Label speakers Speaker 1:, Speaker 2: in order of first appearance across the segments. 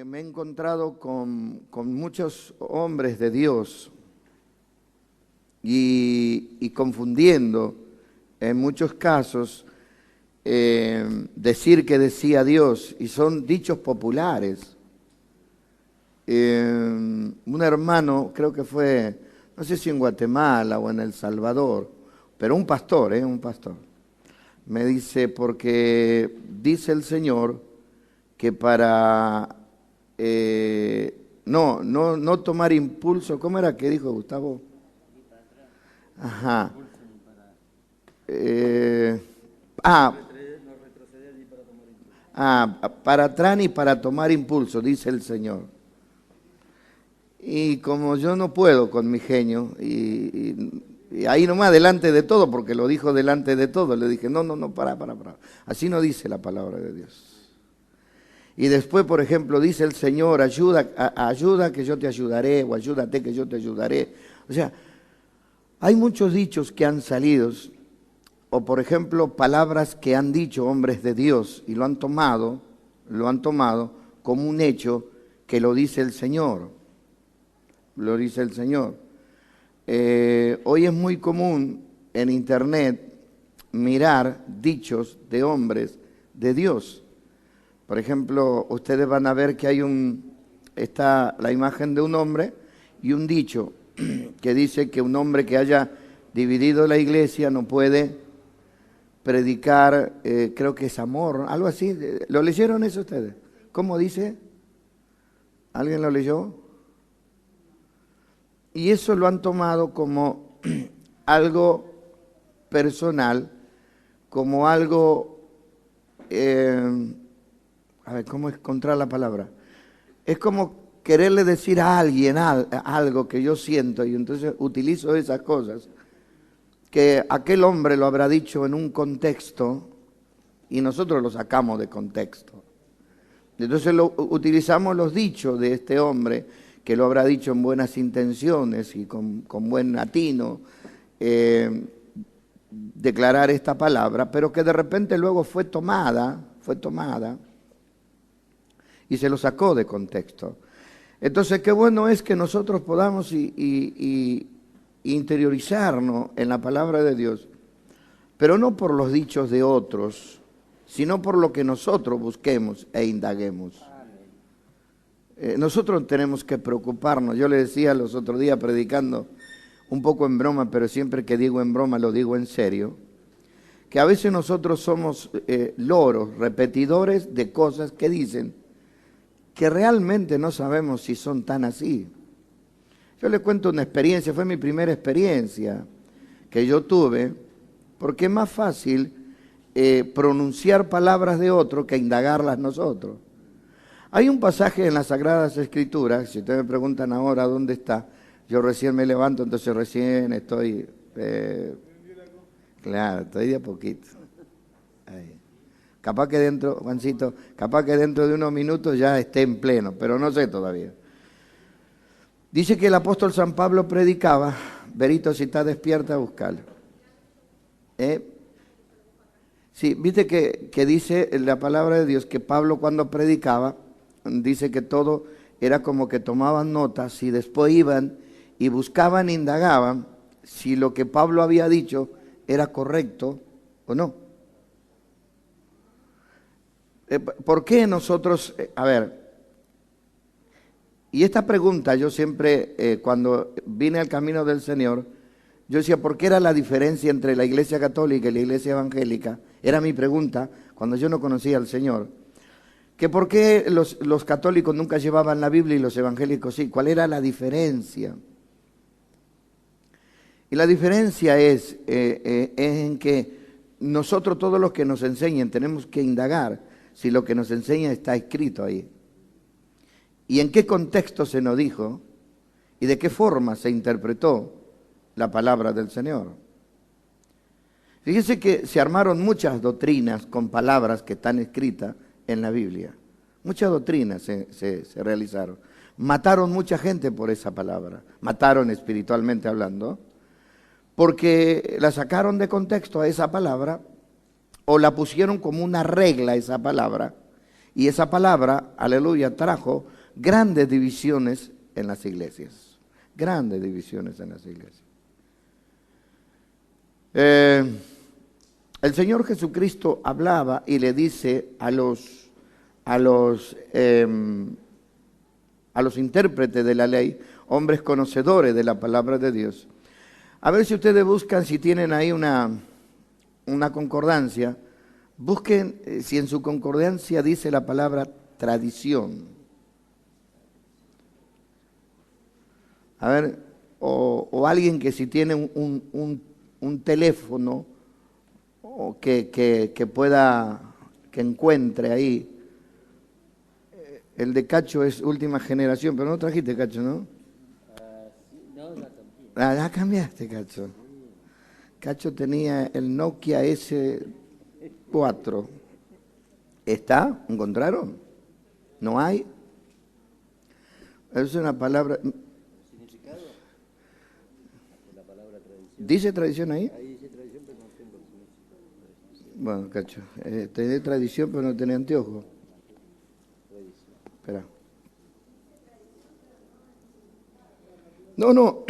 Speaker 1: me he encontrado con muchos hombres de Dios y confundiendo en muchos casos decir que decía Dios, y son dichos populares. Un hermano, creo que fue, no sé si en Guatemala o en El Salvador, pero un pastor, me dice, porque dice el Señor que para no tomar impulso, ¿cómo era que dijo Gustavo? Ajá. Para atrás ni para tomar impulso, dice el Señor. Y como yo no puedo con mi genio, y ahí nomás delante de todo, porque lo dijo delante de todo, le dije, no, para. Así no dice la palabra de Dios. Y después, por ejemplo, dice el Señor, ayuda que yo te ayudaré, o ayúdate que yo te ayudaré. O sea, hay muchos dichos que han salido, o por ejemplo, palabras que han dicho hombres de Dios y lo han tomado como un hecho que lo dice el Señor. Lo dice el Señor. Hoy es muy común en internet mirar dichos de hombres de Dios. Por ejemplo, ustedes van a ver que está la imagen de un hombre y un dicho que dice que un hombre que haya dividido la iglesia no puede predicar, creo que es amor, algo así. ¿Lo leyeron eso ustedes? ¿Cómo dice? ¿Alguien lo leyó? Y eso lo han tomado como algo personal, como algo, a ver, ¿cómo es encontrar la palabra? Es como quererle decir a alguien algo que yo siento, y entonces utilizo esas cosas, que aquel hombre lo habrá dicho en un contexto y nosotros lo sacamos de contexto. Entonces utilizamos los dichos de este hombre, que lo habrá dicho en buenas intenciones y con buen atino, declarar esta palabra, pero que de repente luego fue tomada y se lo sacó de contexto. Entonces, qué bueno es que nosotros podamos interiorizarnos en la palabra de Dios, pero no por los dichos de otros, sino por lo que nosotros busquemos e indaguemos. Nosotros tenemos que preocuparnos. Yo le decía los otros días predicando, un poco en broma, pero siempre que digo en broma lo digo en serio, que a veces nosotros somos loros, repetidores de cosas que dicen, que realmente no sabemos si son tan así. Yo le cuento una experiencia, fue mi primera experiencia que yo tuve, porque es más fácil pronunciar palabras de otro que indagarlas nosotros. Hay un pasaje en las Sagradas Escrituras, si ustedes me preguntan ahora dónde está, yo recién me levanto, entonces recién estoy, claro, estoy de a poquito. Ahí. Capaz que dentro, Juancito, capaz que dentro de unos minutos ya esté en pleno, pero no sé todavía. Dice que el apóstol San Pablo predicaba, Berito, si está despierta, búscalo. Sí, viste que dice la palabra de Dios que Pablo cuando predicaba, dice que todo era como que tomaban notas y después iban y buscaban, indagaban si lo que Pablo había dicho era correcto o no. ¿Por qué nosotros, y esta pregunta yo siempre, cuando vine al camino del Señor, yo decía, ¿por qué era la diferencia entre la iglesia católica y la iglesia evangélica? Era mi pregunta cuando yo no conocía al Señor. Que por qué los católicos nunca llevaban la Biblia y los evangélicos sí. ¿Cuál era la diferencia? Y la diferencia es en que nosotros, todos los que nos enseñan, tenemos que indagar si lo que nos enseña está escrito ahí. Y en qué contexto se nos dijo y de qué forma se interpretó la palabra del Señor. Fíjese que se armaron muchas doctrinas con palabras que están escritas en la Biblia. Muchas doctrinas se realizaron. Mataron mucha gente por esa palabra. Mataron espiritualmente hablando, porque la sacaron de contexto a esa palabra o la pusieron como una regla a esa palabra Y esa palabra, aleluya, trajo grandes divisiones en las iglesias. Grandes divisiones en las iglesias. El Señor Jesucristo hablaba y le dice a los intérpretes de la ley, hombres conocedores de la palabra de Dios. A ver si ustedes buscan, si tienen ahí una concordancia, busquen si en su concordancia dice la palabra tradición. A ver, o alguien que si tiene un teléfono o que pueda, que encuentre ahí. El de Cacho es última generación, pero no trajiste Cacho, ¿no? Ya cambiaste, Cacho. Cacho tenía el Nokia S4. ¿Está? ¿Encontraron? ¿No hay? Es una palabra... ¿Significado? La palabra tradición. ¿Dice tradición ahí? Ahí dice tradición, pero no tengo el significado. Bueno, Cacho, tenés tradición, pero no tenés anteojos. Espera. No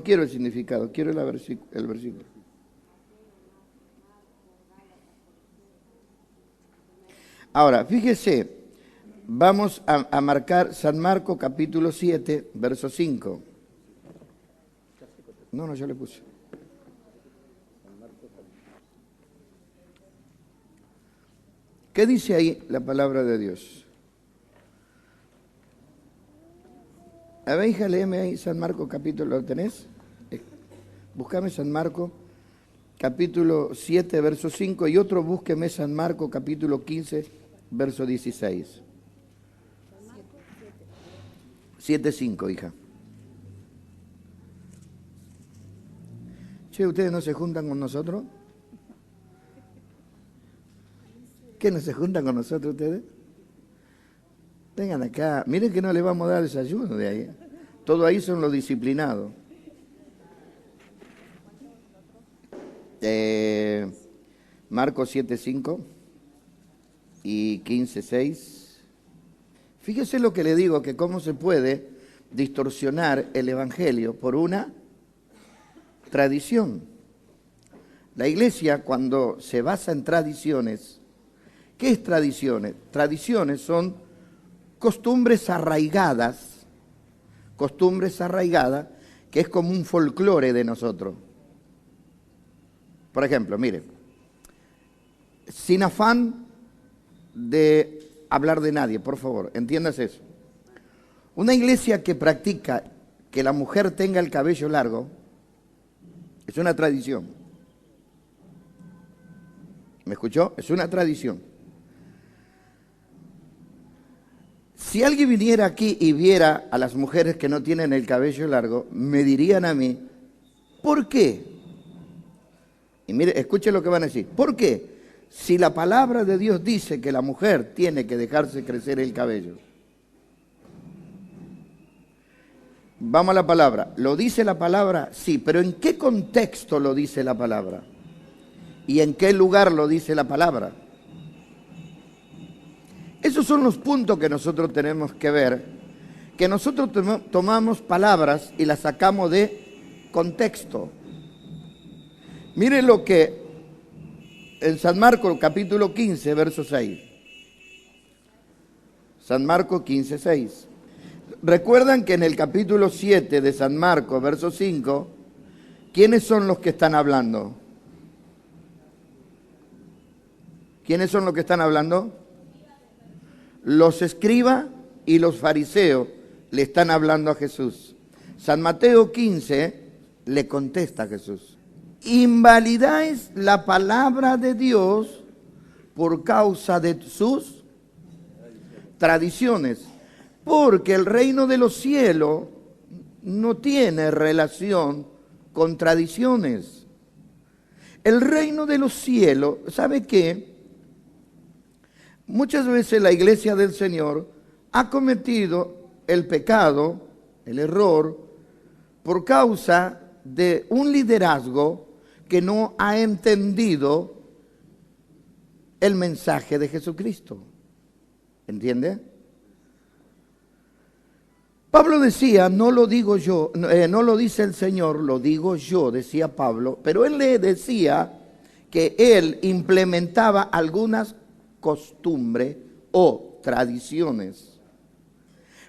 Speaker 1: quiero el significado, quiero el versículo. Ahora, fíjese, vamos a marcar San Marcos capítulo 7, verso 5. No, yo le puse. ¿Qué dice ahí la palabra de Dios? A ver, hija, léeme ahí San Marcos capítulo, ¿lo tenés? Búscame San Marcos capítulo 7, verso 5, y otro búsqueme San Marcos capítulo 15, verso 16. 7, 5, hija. Che, ¿ustedes no se juntan con nosotros? ¿Qué, no se juntan con nosotros ustedes? Vengan acá, miren que no le vamos a dar desayuno de ahí. Todo ahí son los disciplinados. Marcos 7:5 y 15:6. Fíjese lo que le digo, que cómo se puede distorsionar el evangelio por una tradición. La iglesia, cuando se basa en tradiciones, ¿qué es tradiciones? Tradiciones son costumbres arraigadas, que es como un folclore de nosotros. Por ejemplo, mire, sin afán de hablar de nadie, por favor, entiendas eso. Una iglesia que practica que la mujer tenga el cabello largo es una tradición. ¿Me escuchó? Es una tradición. Si alguien viniera aquí y viera a las mujeres que no tienen el cabello largo, me dirían a mí, ¿por qué? Y mire, escuche lo que van a decir. ¿Por qué? Si la palabra de Dios dice que la mujer tiene que dejarse crecer el cabello. Vamos a la palabra. ¿Lo dice la palabra? Sí, pero ¿en qué contexto lo dice la palabra? ¿Y en qué lugar lo dice la palabra? Esos son los puntos que nosotros tenemos que ver, que nosotros tomamos palabras y las sacamos de contexto. Mire lo que en San Marcos capítulo 15, verso 6. San Marcos 15, 6. Recuerdan que en el capítulo 7 de San Marcos, verso 5, ¿quiénes son los que están hablando? ¿Quiénes son los que están hablando? Los escribas y los fariseos le están hablando a Jesús. San Mateo 15 le contesta a Jesús: invalidáis la palabra de Dios por causa de sus tradiciones, porque el reino de los cielos no tiene relación con tradiciones. El reino de los cielos, ¿sabe qué? Muchas veces la iglesia del Señor ha cometido el pecado, el error, por causa de un liderazgo que no ha entendido el mensaje de Jesucristo. ¿Entiende? Pablo decía, no lo digo yo, no lo dice el Señor, lo digo yo, decía Pablo, pero él le decía que él implementaba algunas costumbres o tradiciones.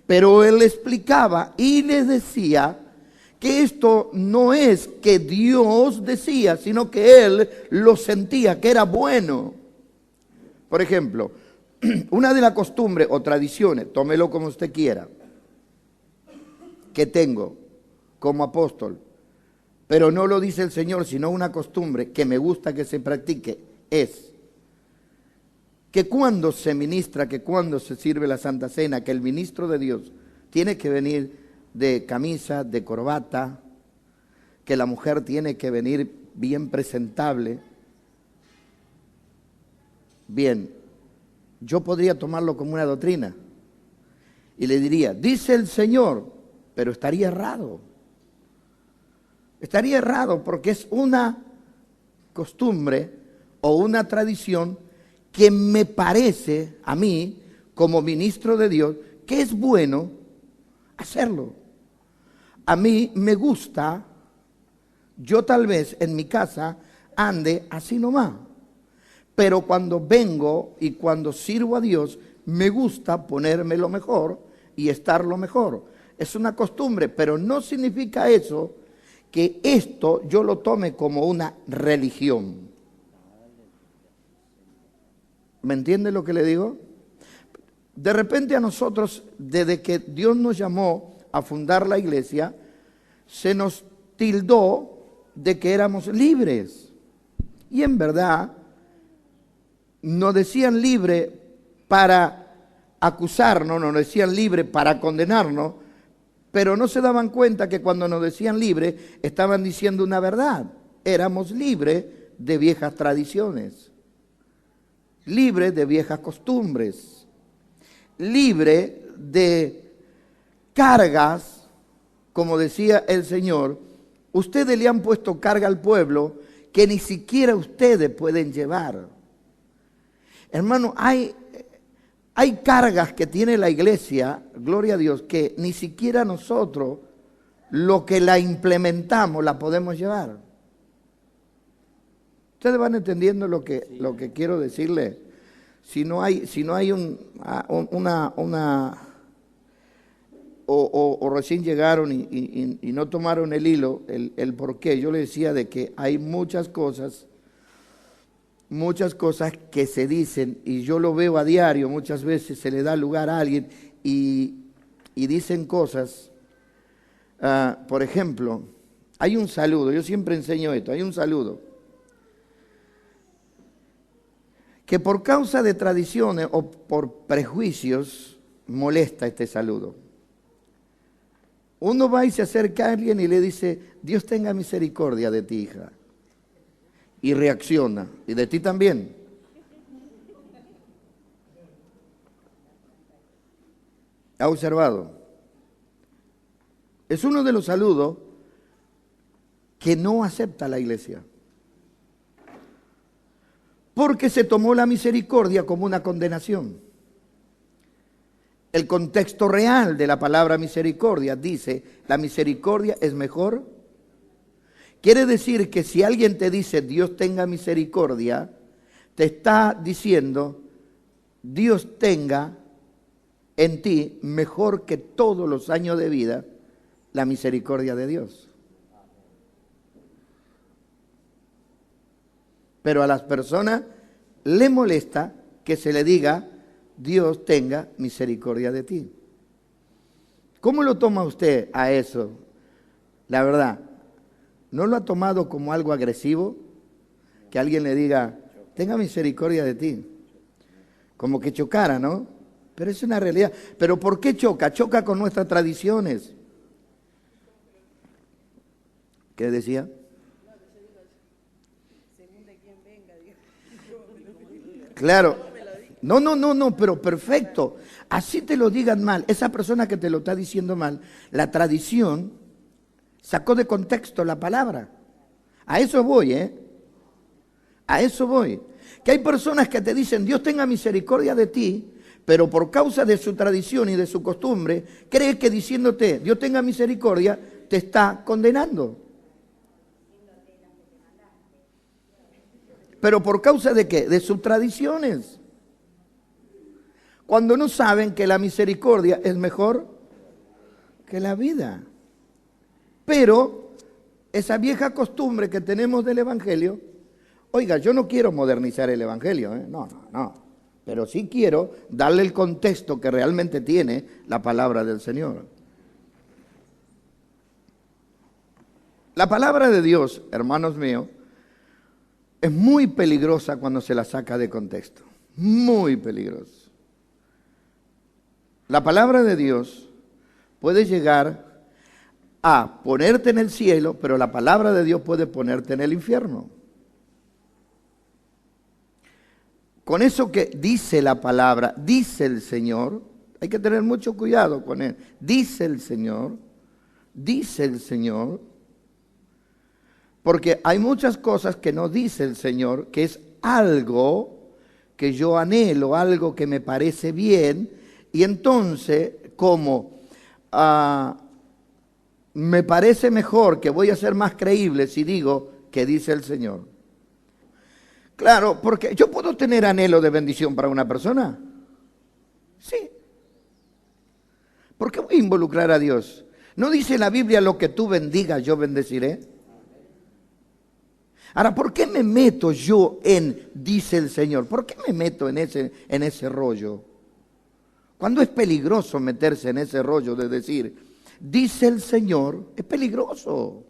Speaker 1: Pero él explicaba y les decía que esto no es que Dios decía, sino que él lo sentía, que era bueno. Por ejemplo, una de las costumbres o tradiciones, tómelo como usted quiera, que tengo como apóstol, pero no lo dice el Señor, sino una costumbre que me gusta que se practique, es que cuando se ministra, que cuando se sirve la Santa Cena, que el ministro de Dios tiene que venir de camisa, de corbata, que la mujer tiene que venir bien presentable. Bien, yo podría tomarlo como una doctrina y le diría, dice el Señor, pero estaría errado. Estaría errado porque es una costumbre o una tradición que me parece a mí, como ministro de Dios, que es bueno hacerlo. A mí me gusta, yo tal vez en mi casa ande así nomás, pero cuando vengo y cuando sirvo a Dios, me gusta ponerme lo mejor y estar lo mejor. Es una costumbre, pero no significa eso que esto yo lo tome como una religión. ¿Me entiende lo que le digo? De repente a nosotros, desde que Dios nos llamó a fundar la iglesia, se nos tildó de que éramos libres. Y en verdad, nos decían libre para acusarnos, nos decían libre para condenarnos, pero no se daban cuenta que cuando nos decían libre, estaban diciendo una verdad. Éramos libres de viejas tradiciones, libres de viejas costumbres, libres de cargas, como decía el Señor. Ustedes le han puesto carga al pueblo que ni siquiera ustedes pueden llevar. Hermano, hay cargas que tiene la iglesia, gloria a Dios, que ni siquiera nosotros, lo que la implementamos, la podemos llevar. ¿Ustedes van entendiendo lo que quiero decirle? Si no hay o recién llegaron y no tomaron el hilo, el por qué, yo le decía de que hay muchas cosas que se dicen, y yo lo veo a diario, muchas veces se le da lugar a alguien y dicen cosas. Por ejemplo, hay un saludo, yo siempre enseño esto, hay un saludo, que por causa de tradiciones o por prejuicios molesta este saludo. Uno va y se acerca a alguien y le dice, Dios tenga misericordia de ti, hija. Y reacciona, y de ti también. ¿Ha observado? Es uno de los saludos que no acepta la iglesia. Porque se tomó la misericordia como una condenación. El contexto real de la palabra misericordia dice, la misericordia es mejor. Quiere decir que si alguien te dice, Dios tenga misericordia, te está diciendo, Dios tenga en ti, mejor que todos los años de vida, la misericordia de Dios. Pero a las personas le molesta que se le diga, Dios tenga misericordia de ti. ¿Cómo lo toma usted a eso? La verdad, ¿no lo ha tomado como algo agresivo? Que alguien le diga, tenga misericordia de ti. Como que chocara, ¿no? Pero es una realidad. ¿Pero por qué choca? Choca con nuestras tradiciones. ¿Qué decía? Claro. No, pero perfecto. Así te lo digan mal. Esa persona que te lo está diciendo mal, la tradición sacó de contexto la palabra. A eso voy, A eso voy. Que hay personas que te dicen, Dios tenga misericordia de ti, pero por causa de su tradición y de su costumbre, cree que diciéndote, Dios tenga misericordia, te está condenando. ¿Pero por causa de qué? De sus tradiciones. Cuando no saben que la misericordia es mejor que la vida. Pero esa vieja costumbre que tenemos del Evangelio, oiga, yo no quiero modernizar el Evangelio, no. Pero sí quiero darle el contexto que realmente tiene la palabra del Señor. La palabra de Dios, hermanos míos, es muy peligrosa cuando se la saca de contexto. Muy peligrosa. La palabra de Dios puede llegar a ponerte en el cielo, pero la palabra de Dios puede ponerte en el infierno. Con eso que dice la palabra, dice el Señor, hay que tener mucho cuidado con él. Dice el Señor, porque hay muchas cosas que no dice el Señor, que es algo que yo anhelo, algo que me parece bien, y entonces, como me parece mejor, que voy a ser más creíble si digo que dice el Señor. Claro, porque yo puedo tener anhelo de bendición para una persona. Sí. ¿Por qué voy a involucrar a Dios? ¿No dice la Biblia lo que tú bendigas, yo bendeciré? Ahora, ¿por qué me meto yo en, dice el Señor? ¿Por qué me meto en ese rollo? Cuando es peligroso meterse en ese rollo de decir, dice el Señor, es peligroso.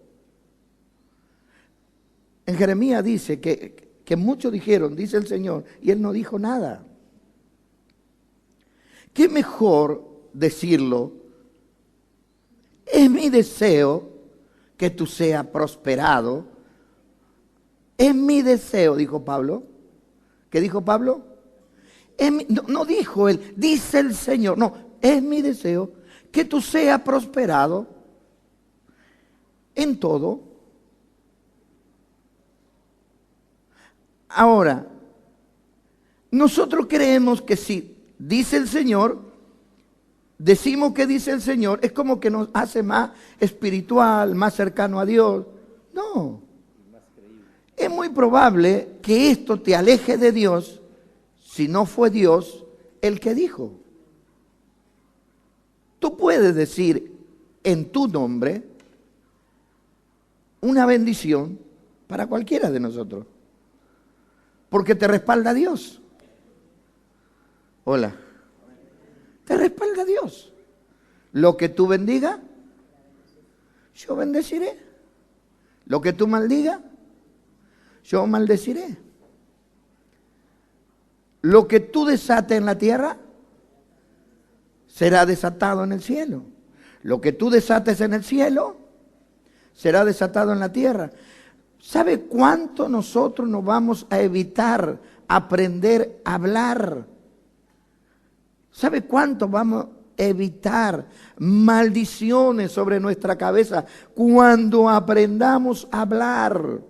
Speaker 1: En Jeremías dice que muchos dijeron, dice el Señor, y Él no dijo nada. ¿Qué mejor decirlo? Es mi deseo que tú seas prosperado. Es mi deseo, dijo Pablo. ¿Qué dijo Pablo? No dijo él, dice el Señor. No, es mi deseo que tú seas prosperado en todo. Ahora, nosotros creemos que si dice el Señor, decimos que dice el Señor, es como que nos hace más espiritual, más cercano a Dios. No. Es muy probable que esto te aleje de Dios si no fue Dios el que dijo. Tú puedes decir en tu nombre una bendición para cualquiera de nosotros, porque te respalda Dios. Hola. Te respalda Dios. Lo que tú bendiga, yo bendeciré. Lo que tú maldiga, yo maldeciré. Lo que tú desates en la tierra, será desatado en el cielo. Lo que tú desates en el cielo, será desatado en la tierra. ¿Sabe cuánto nosotros nos vamos a evitar aprender a hablar? ¿Sabe cuánto vamos a evitar maldiciones sobre nuestra cabeza cuando aprendamos a hablar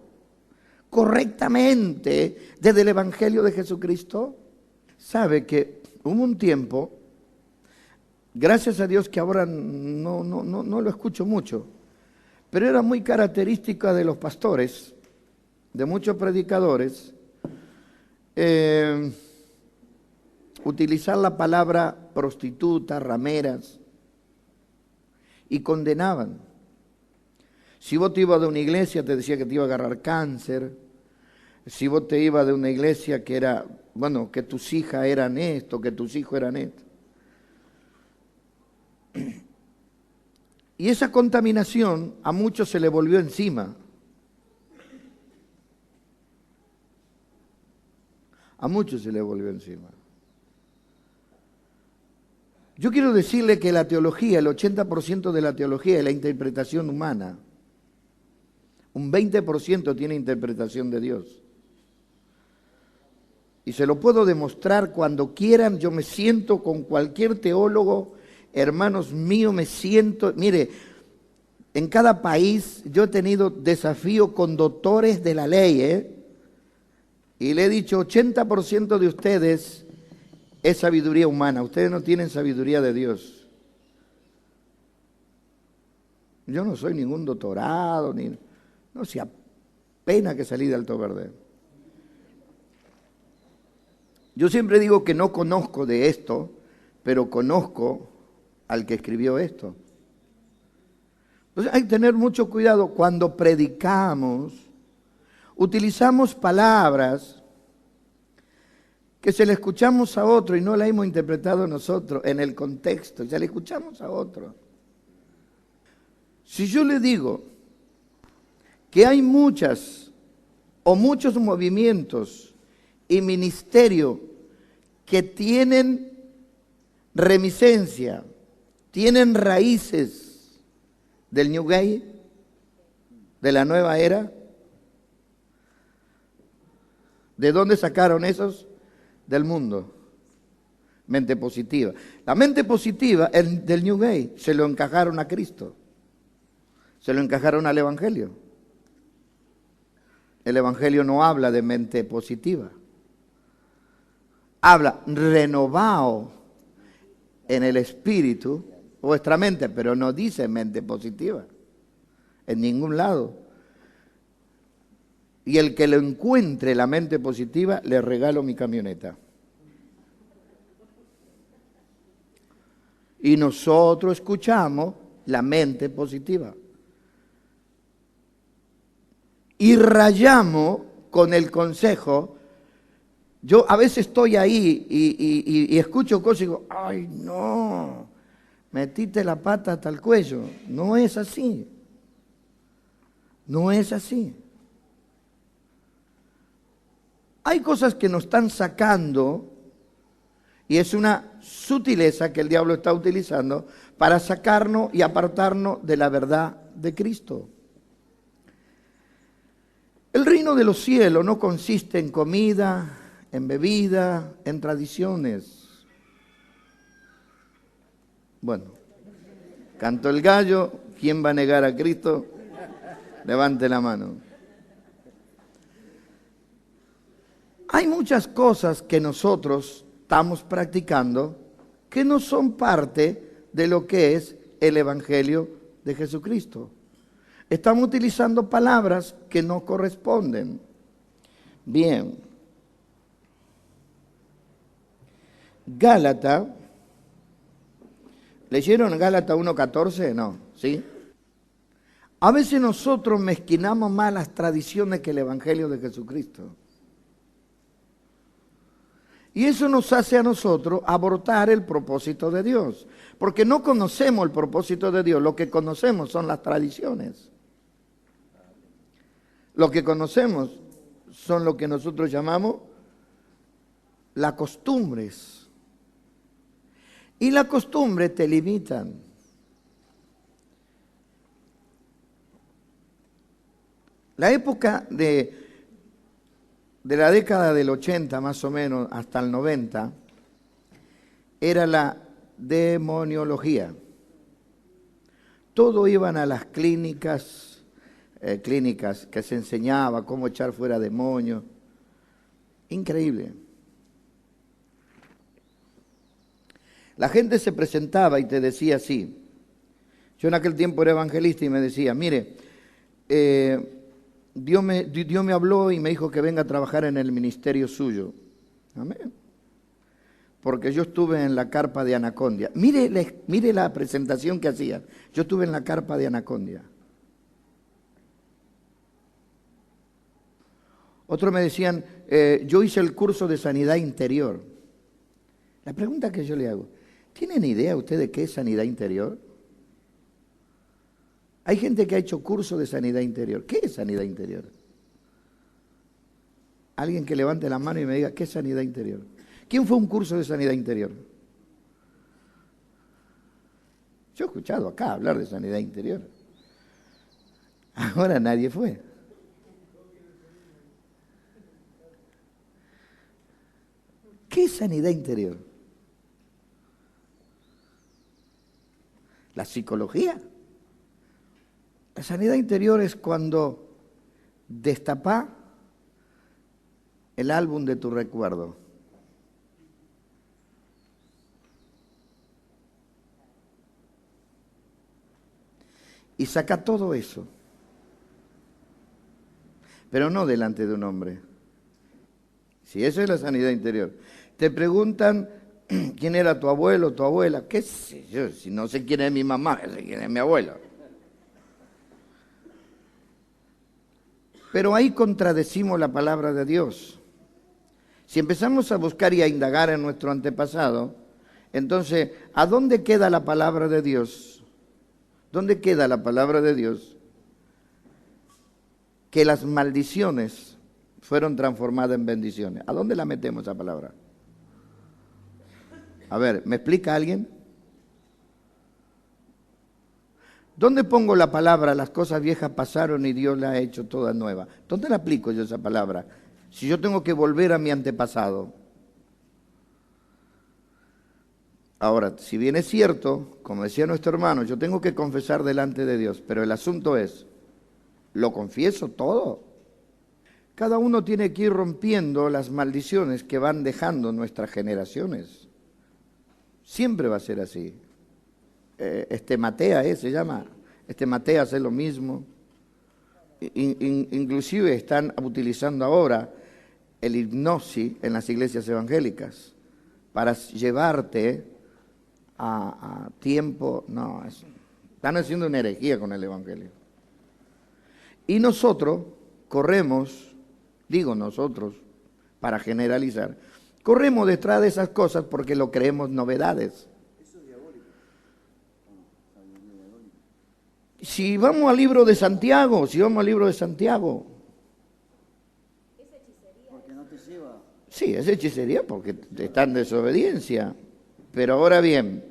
Speaker 1: correctamente desde el Evangelio de Jesucristo? ¿Sabe que hubo un tiempo, gracias a Dios que ahora no lo escucho mucho, pero era muy característica de los pastores, de muchos predicadores, utilizar la palabra prostituta, rameras, y condenaban. Si vos te ibas de una iglesia, te decía que te iba a agarrar cáncer. Si vos te ibas de una iglesia que era, bueno, que tus hijas eran esto, que tus hijos eran esto. Y esa contaminación a muchos se le volvió encima. A muchos se le volvió encima. Yo quiero decirle que la teología, el 80% de la teología es la interpretación humana. Un 20% tiene interpretación de Dios. Y se lo puedo demostrar cuando quieran. Yo me siento con cualquier teólogo, hermanos míos, me siento. Mire, en cada país yo he tenido desafío con doctores de la ley, y le he dicho, 80% de ustedes es sabiduría humana. Ustedes no tienen sabiduría de Dios. Yo no soy ningún doctorado, no sé, apenas que salí de Alto Verde. Yo siempre digo que no conozco de esto, pero conozco al que escribió esto. Entonces hay que tener mucho cuidado cuando predicamos, utilizamos palabras que se le escuchamos a otro y no la hemos interpretado nosotros en el contexto, ya le escuchamos a otro. Si yo le digo que hay muchos movimientos y ministerios que tienen reminiscencia, tienen raíces del New Age, de la nueva era, ¿de dónde sacaron esos? Del mundo. Mente positiva. La mente positiva del New Age se lo encajaron a Cristo. Se lo encajaron al Evangelio. El Evangelio no habla de mente positiva. Habla renovado en el espíritu, vuestra mente, pero no dice mente positiva. En ningún lado. Y el que lo encuentre la mente positiva, le regalo mi camioneta. Y nosotros escuchamos la mente positiva. Y rayamos con el consejo. Yo a veces estoy ahí y escucho cosas y digo, ay no, metiste la pata hasta el cuello. No es así. No es así. Hay cosas que nos están sacando y es una sutileza que el diablo está utilizando para sacarnos y apartarnos de la verdad de Cristo. El reino de los cielos no consiste en comida, en bebida, en tradiciones. Bueno, cantó el gallo, ¿quién va a negar a Cristo? Levante la mano. Hay muchas cosas que nosotros estamos practicando que no son parte de lo que es el Evangelio de Jesucristo. Estamos utilizando palabras que no corresponden. Bien. Gálatas. ¿Leyeron Gálatas 1:14? No, ¿sí? A veces nosotros mezquinamos más las tradiciones que el Evangelio de Jesucristo. Y eso nos hace a nosotros abortar el propósito de Dios. Porque no conocemos el propósito de Dios, lo que conocemos son las tradiciones. Lo que conocemos son lo que nosotros llamamos las costumbres. Y las costumbres te limitan. La época de la década del 80 más o menos hasta el 90 era la demoniología. Todos iban a las clínicas que se enseñaba cómo echar fuera demonios. Increíble. La gente se presentaba y te decía así. Yo en aquel tiempo era evangelista y me decía, mire, Dios me habló y me dijo que venga a trabajar en el ministerio suyo. Amén. Porque yo estuve en la carpa de Anacondia. Mire la presentación que hacía. Yo estuve en la carpa de Anacondia. Otros me decían, yo hice el curso de sanidad interior. La pregunta que yo le hago, ¿tienen idea ustedes de qué es sanidad interior? Hay gente que ha hecho curso de sanidad interior. ¿Qué es sanidad interior? Alguien que levante la mano y me diga, ¿qué es sanidad interior? ¿Quién fue a un curso de sanidad interior? Yo he escuchado acá hablar de sanidad interior. Ahora nadie fue. ¿Qué es sanidad interior? ¿La psicología? La sanidad interior es cuando destapás el álbum de tu recuerdo. y saca todo eso. Pero no delante de un hombre. Si eso es la sanidad interior. Te preguntan quién era tu abuelo, tu abuela. ¿Qué sé yo? Si no sé quién es mi mamá, sé quién es mi abuelo. Pero ahí contradecimos la palabra de Dios. Si empezamos a buscar y a indagar en nuestro antepasado, entonces, ¿a dónde queda la palabra de Dios? ¿Dónde queda la palabra de Dios? Que las maldiciones fueron transformadas en bendiciones. ¿A dónde la metemos esa palabra? A ver, ¿me explica alguien? ¿Dónde pongo la palabra, las cosas viejas pasaron y Dios las ha hecho todas nuevas? ¿Dónde la aplico yo esa palabra? Si yo tengo que volver a mi antepasado. Ahora, si bien es cierto, como decía nuestro hermano, yo tengo que confesar delante de Dios, pero el asunto es, ¿lo confieso todo? Cada uno tiene que ir rompiendo las maldiciones que van dejando nuestras generaciones. Siempre va a ser así. Matea, se llama. Matea hace lo mismo. Inclusive están utilizando ahora el hipnosis en las iglesias evangélicas para llevarte a tiempo. No, están haciendo una herejía con el evangelio. Y nosotros corremos, digo nosotros, para generalizar, corremos detrás de esas cosas porque lo creemos novedades. Eso es diabólico. Si vamos al libro de Santiago, ¿Es hechicería? Porque no te lleva. Sí, es hechicería porque está en desobediencia. Pero ahora bien,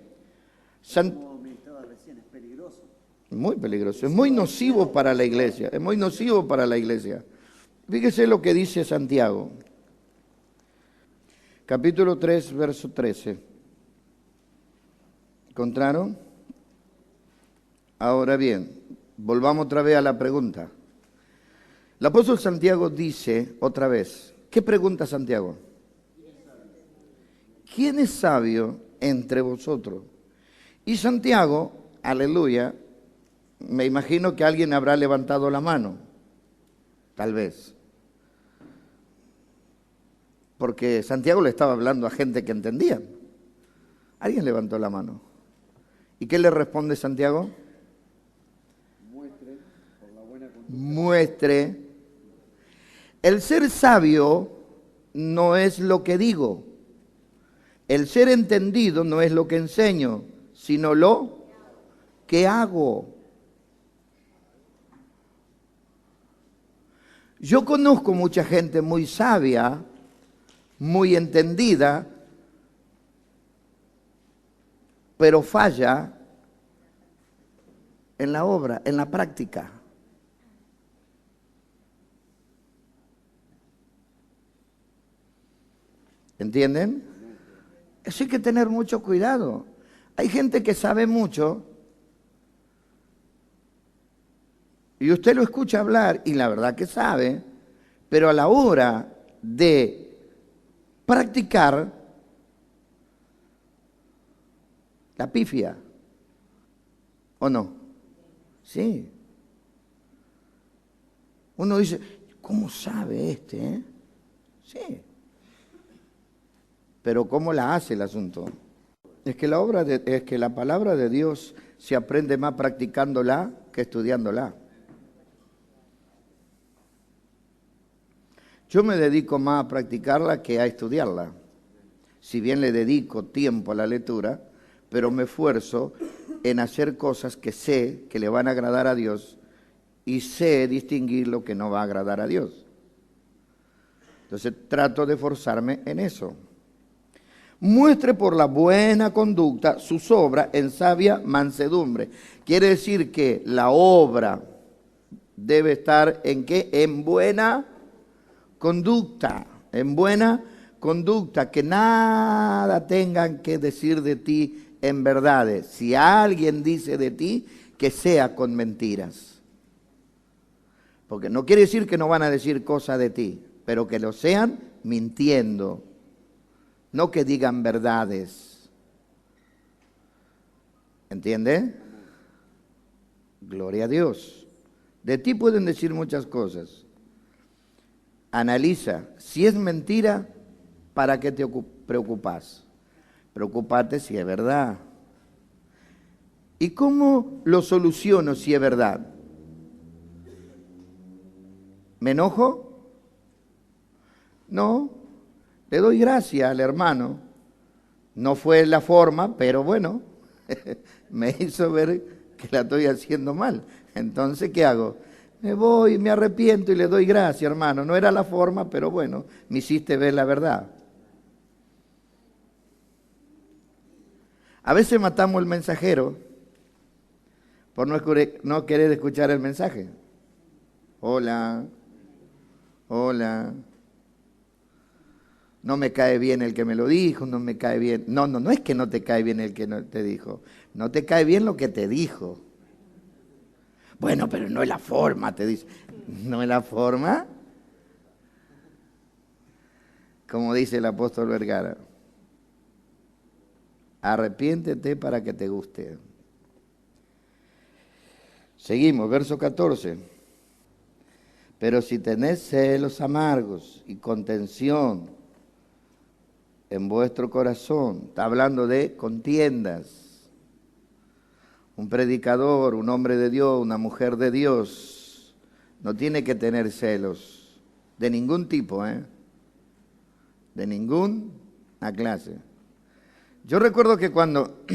Speaker 1: como me estaba recién, es peligroso. Muy peligroso, es muy nocivo para la iglesia, es muy nocivo para la iglesia. Fíjese lo que dice Santiago. Capítulo 3, verso 13. ¿Encontraron? Ahora bien, volvamos otra vez a la pregunta. El apóstol Santiago dice otra vez, ¿qué pregunta Santiago? ¿Quién es sabio entre vosotros? Y Santiago, aleluya, me imagino que alguien habrá levantado la mano, tal vez. Porque Santiago le estaba hablando a gente que entendía. Alguien levantó la mano. ¿Y qué le responde Santiago? Muestre por la buena conducta. Muestre. El ser sabio no es lo que digo. El ser entendido no es lo que enseño, sino lo que hago. Yo conozco mucha gente muy sabia, muy entendida, pero falla en la obra, en la práctica. ¿Entienden? Eso hay que tener mucho cuidado. Hay gente que sabe mucho y usted lo escucha hablar y la verdad que sabe, pero a la hora de practicar, la pifia, ¿o no? Sí. Uno dice, ¿cómo sabe este? Sí. Pero ¿cómo la hace el asunto? Es que la palabra de Dios se aprende más practicándola que estudiándola. Yo me dedico más a practicarla que a estudiarla. Si bien le dedico tiempo a la lectura, pero me esfuerzo en hacer cosas que sé que le van a agradar a Dios y sé distinguir lo que no va a agradar a Dios. Entonces trato de esforzarme en eso. Muestre por la buena conducta sus obras en sabia mansedumbre. Quiere decir que la obra debe estar ¿en qué? En buena conducta, en buena conducta, que nada tengan que decir de ti en verdades. Si alguien dice de ti, que sea con mentiras. Porque no quiere decir que no van a decir cosas de ti, pero que lo sean mintiendo. No que digan verdades. ¿Entiende? Gloria a Dios. De ti pueden decir muchas cosas. Analiza. Si es mentira, ¿para qué te preocupas? Preocúpate si es verdad. ¿Y cómo lo soluciono si es verdad? ¿Me enojo? No. Le doy gracias al hermano. No fue la forma, pero bueno, me hizo ver que la estoy haciendo mal. Entonces, ¿qué hago? Me voy, me arrepiento y le doy gracias, hermano. No era la forma, pero bueno, me hiciste ver la verdad. A veces matamos al mensajero por no querer escuchar el mensaje. Hola, hola. No me cae bien el que me lo dijo, no me cae bien. No es que no te cae bien el que no te dijo. No te cae bien lo que te dijo. Bueno, pero no es la forma, te dice. ¿No es la forma? Como dice el apóstol Vergara. Arrepiéntete para que te guste. Seguimos, verso 14. Pero si tenés celos amargos y contención en vuestro corazón, está hablando de contiendas. Un predicador, un hombre de Dios, una mujer de Dios, no tiene que tener celos de ningún tipo, de ninguna clase. Yo recuerdo que cuando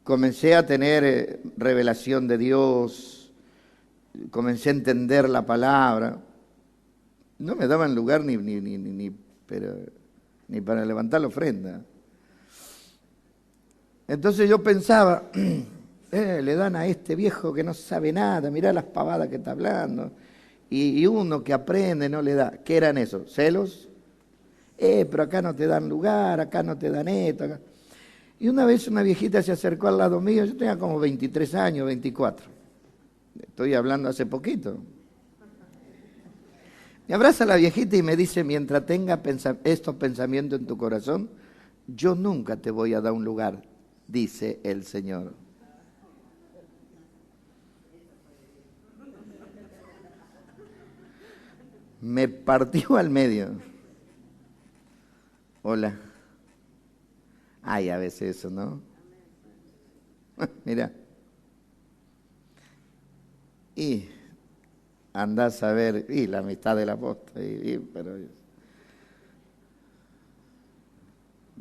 Speaker 1: comencé a tener revelación de Dios, comencé a entender la palabra, no me daban lugar ni para levantar la ofrenda. Entonces yo pensaba, le dan a este viejo que no sabe nada, mirá las pavadas que está hablando, y uno que aprende no le da. ¿Qué eran esos? ¿Celos? Pero acá no te dan lugar, acá no te dan esto. Acá. Y una vez una viejita se acercó al lado mío, yo tenía como 23 años, 24. Estoy hablando hace poquito. Me abraza la viejita y me dice, mientras tenga estos pensamientos en tu corazón, yo nunca te voy a dar un lugar, dice el Señor. Me partió al medio. Hola. Ay, a veces eso, ¿no? Mira. Y andás a ver, y la amistad del apóstol, pero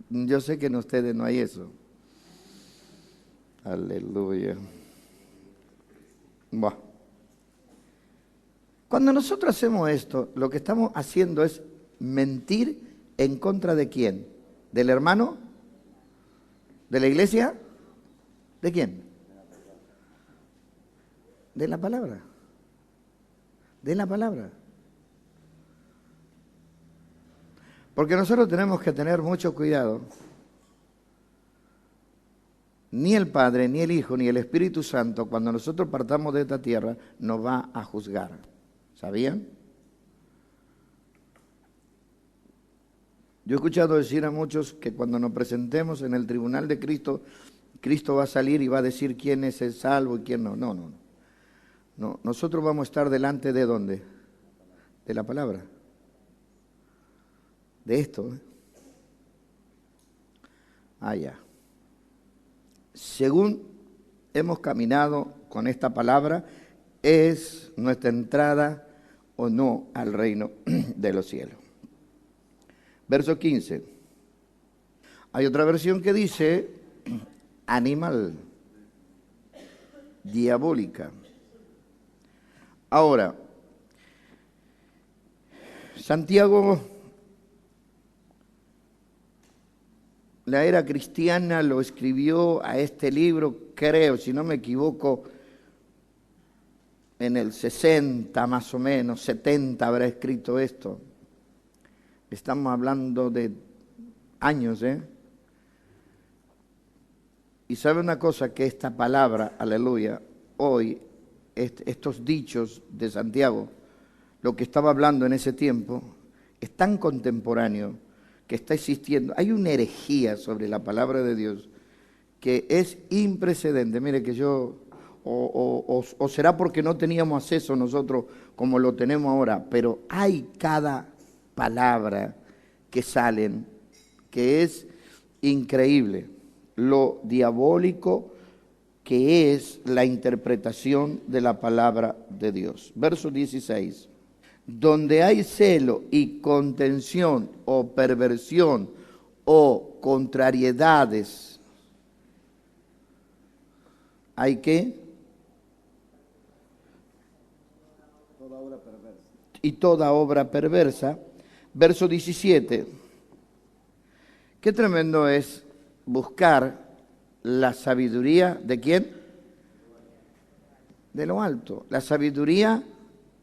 Speaker 1: yo sé que en ustedes no hay eso. Aleluya. Buah. Cuando nosotros hacemos esto, lo que estamos haciendo es mentir en contra de quién, del hermano, de la iglesia, ¿de quién? De la palabra. De la palabra. Porque nosotros tenemos que tener mucho cuidado. Ni el Padre, ni el Hijo, ni el Espíritu Santo, cuando nosotros partamos de esta tierra, nos va a juzgar. ¿Sabían? Yo he escuchado decir a muchos que cuando nos presentemos en el tribunal de Cristo, Cristo va a salir y va a decir quién es el salvo y quién no. No, nosotros vamos a estar delante de ¿dónde? De la palabra. De esto. Ya. Según hemos caminado con esta palabra, es nuestra entrada o no al reino de los cielos. Verso 15. Hay otra versión que dice animal, diabólica. Ahora, Santiago, la era cristiana lo escribió a este libro, creo, si no me equivoco, en el 60 más o menos, 70 habrá escrito esto. Estamos hablando de años, Y sabe una cosa, que esta palabra, aleluya, hoy, estos dichos de Santiago, lo que estaba hablando en ese tiempo, es tan contemporáneo que está existiendo. Hay una herejía sobre la palabra de Dios que es imprecedente. Mire que yo, o será porque no teníamos acceso nosotros como lo tenemos ahora, pero hay cada palabra que salen que es increíble, lo diabólico que es la interpretación de la palabra de Dios. Verso 16. Donde hay celo y contención o perversión o contrariedades, ¿hay qué? Y toda obra perversa. Verso 17. Qué tremendo es buscar la sabiduría ¿de quién? De lo alto, la sabiduría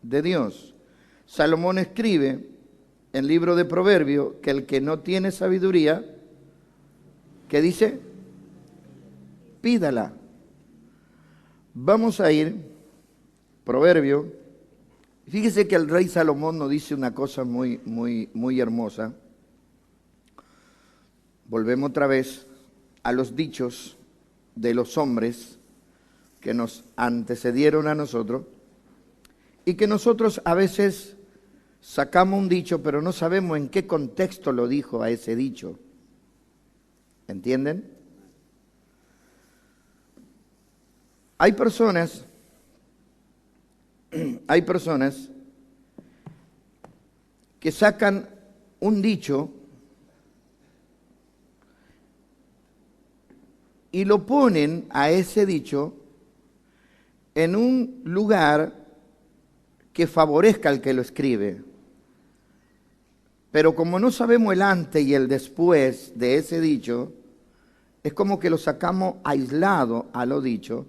Speaker 1: de Dios. Salomón escribe en el libro de Proverbios que el que no tiene sabiduría, ¿qué dice? Pídala. Vamos a ir, Proverbio. Fíjese que el rey Salomón nos dice una cosa muy hermosa. Volvemos otra vez a los dichos de los hombres que nos antecedieron a nosotros y que nosotros a veces sacamos un dicho, pero no sabemos en qué contexto lo dijo a ese dicho. ¿Entienden? Hay personas que sacan un dicho y lo ponen a ese dicho en un lugar que favorezca al que lo escribe. Pero como no sabemos el antes y el después de ese dicho, es como que lo sacamos aislado a lo dicho.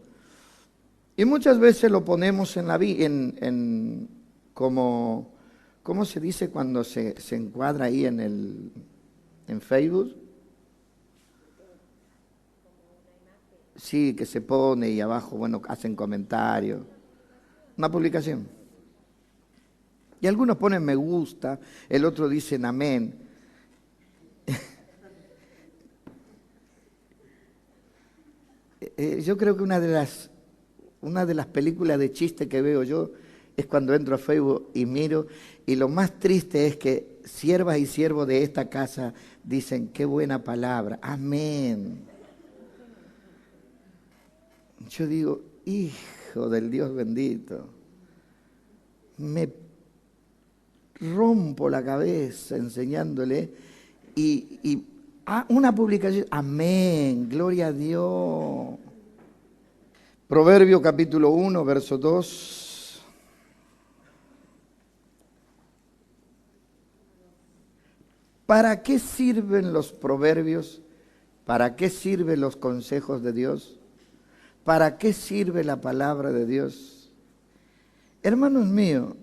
Speaker 1: Y muchas veces lo ponemos en la como, ¿cómo se dice cuando se encuadra ahí en Facebook? Sí, que se pone y abajo, bueno, hacen comentarios. Una publicación. Y algunos ponen me gusta, el otro dicen amén. Yo creo que una de las películas de chiste que veo yo es cuando entro a Facebook y miro, y lo más triste es que siervas y siervos de esta casa dicen, qué buena palabra, amén. Yo digo, hijo del Dios bendito, me rompo la cabeza enseñándole y una publicación, amén, gloria a Dios. Proverbio capítulo 1, verso 2. ¿Para qué sirven los proverbios? ¿Para qué sirven los consejos de Dios? ¿Para qué sirve la palabra de Dios? Hermanos míos,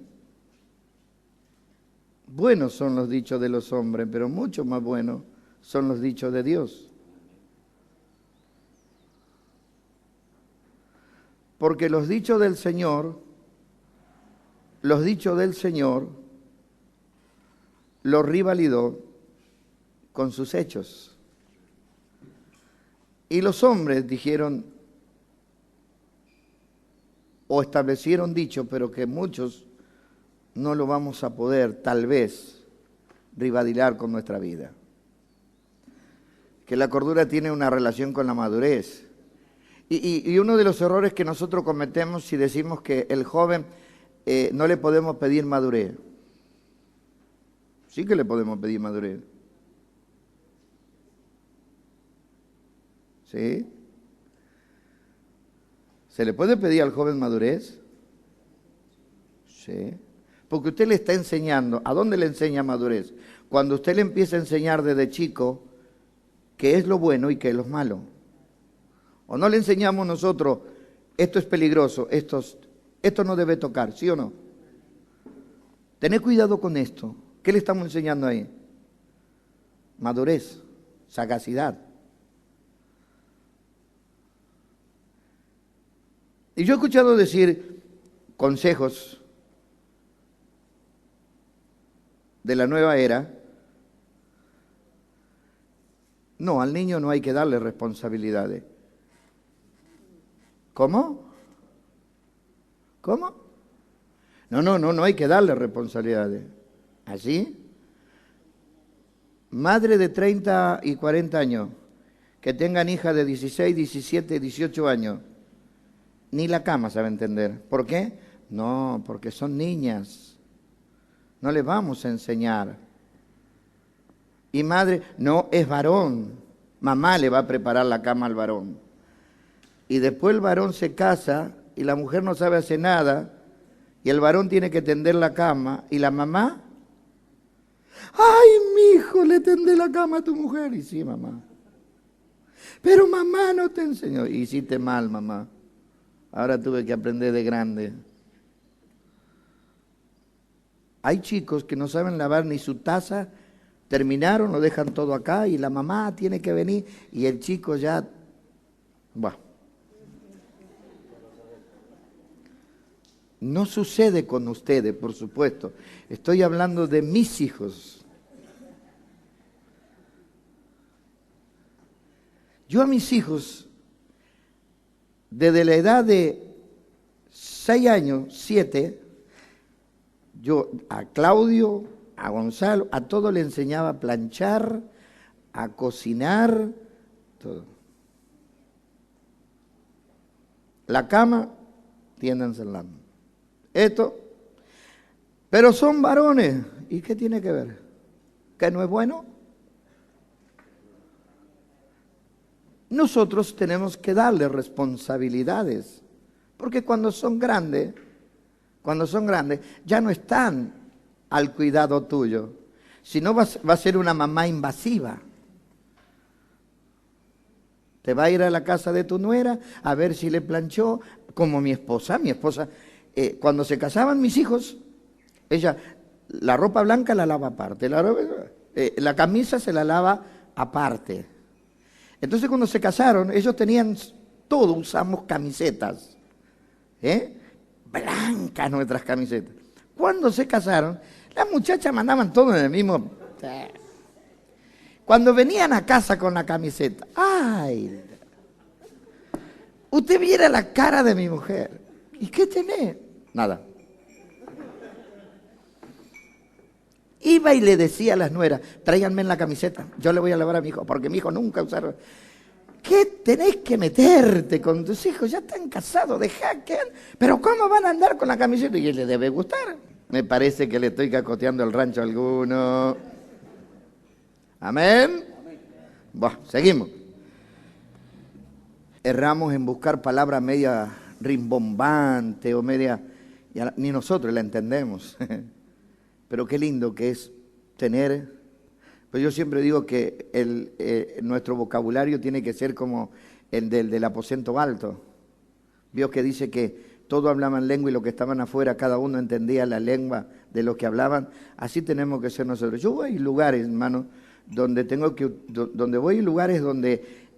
Speaker 1: buenos son los dichos de los hombres, pero mucho más buenos son los dichos de Dios. Porque los dichos del Señor los rivalidó con sus hechos. Y los hombres dijeron, o establecieron dicho, pero que muchos no lo vamos a poder, tal vez, rivalizar con nuestra vida. Que la cordura tiene una relación con la madurez. Y uno de los errores que nosotros cometemos si decimos que el joven no le podemos pedir madurez. Sí que le podemos pedir madurez. ¿Sí? ¿Se le puede pedir al joven madurez? Sí. Porque usted le está enseñando. ¿A dónde le enseña madurez? Cuando usted le empieza a enseñar desde chico qué es lo bueno y qué es lo malo. ¿O no le enseñamos nosotros, esto es peligroso, esto no debe tocar, sí o no? Tened cuidado con esto. ¿Qué le estamos enseñando ahí? Madurez, sagacidad. Y yo he escuchado decir consejos de la nueva era. No, al niño no hay que darle responsabilidades. ¿Cómo? ¿Cómo? No hay que darle responsabilidades. ¿Así? Madre de 30 y 40 años, que tengan hijas de 16, 17, 18 años, ni la cama sabe entender. ¿Por qué? No, porque son niñas. No les vamos a enseñar. Y madre, no, es varón. Mamá le va a preparar la cama al varón. Y después el varón se casa y la mujer no sabe hacer nada y el varón tiene que tender la cama y la mamá, ¡ay, mi hijo, le tendé la cama a tu mujer! Y sí, mamá. Pero mamá no te enseñó. Hiciste mal, mamá. Ahora tuve que aprender de grande. Hay chicos que no saben lavar ni su taza, terminaron, lo dejan todo acá y la mamá tiene que venir y el chico ya... Bueno. No sucede con ustedes, por supuesto. Estoy hablando de mis hijos. Yo a mis hijos, desde la edad de 6 años, 7, yo a Claudio, a Gonzalo, a todos le enseñaba a planchar, a cocinar, todo. La cama, tiéndansela. Esto, pero son varones. ¿Y qué tiene que ver? ¿Que no es bueno? Nosotros tenemos que darle responsabilidades, porque cuando son grandes, ya no están al cuidado tuyo, sino va a ser una mamá invasiva. Te va a ir a la casa de tu nuera a ver si le planchó, como mi esposa, cuando se casaban mis hijos, ella, la ropa blanca la lava aparte, la camisa se la lava aparte. Entonces cuando se casaron, ellos tenían, todos usamos camisetas, blancas nuestras camisetas. Cuando se casaron, las muchachas mandaban todo en el mismo... Cuando venían a casa con la camiseta, ¡ay! Usted viera la cara de mi mujer. ¿Y qué tenés? Nada. Iba y le decía a las nueras, tráiganme en la camiseta, yo le voy a lavar a mi hijo, porque mi hijo nunca usaron. ¿Qué tenés que meterte con tus hijos? Ya están casados, dejá que... Pero ¿cómo van a andar con la camiseta? Y él le debe gustar. Me parece que le estoy cacoteando el rancho a alguno. Amén. Bueno, seguimos. Erramos en buscar palabra media rimbombante o media... Ni nosotros la entendemos. Pero qué lindo que es tener... Pues yo siempre digo que nuestro vocabulario tiene que ser como el del aposento alto. Vio que dice que todos hablaban lengua y los que estaban afuera, cada uno entendía la lengua de los que hablaban. Así tenemos que ser nosotros. Yo voy a lugares, hermano, donde voy a lugares donde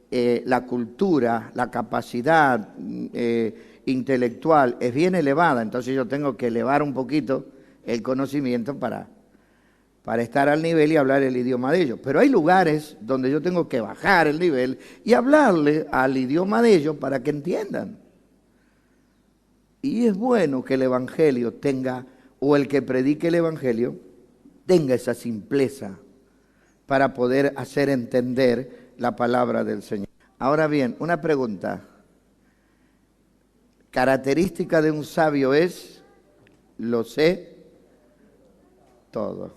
Speaker 1: la cultura, la capacidad intelectual es bien elevada, entonces yo tengo que elevar un poquito el conocimiento para estar al nivel y hablar el idioma de ellos. Pero hay lugares donde yo tengo que bajar el nivel y hablarle al idioma de ellos para que entiendan. Y es bueno que el evangelio tenga, o el que predique el evangelio, tenga esa simpleza para poder hacer entender la palabra del Señor. Ahora bien, una pregunta. Característica de un sabio es, lo sé todo.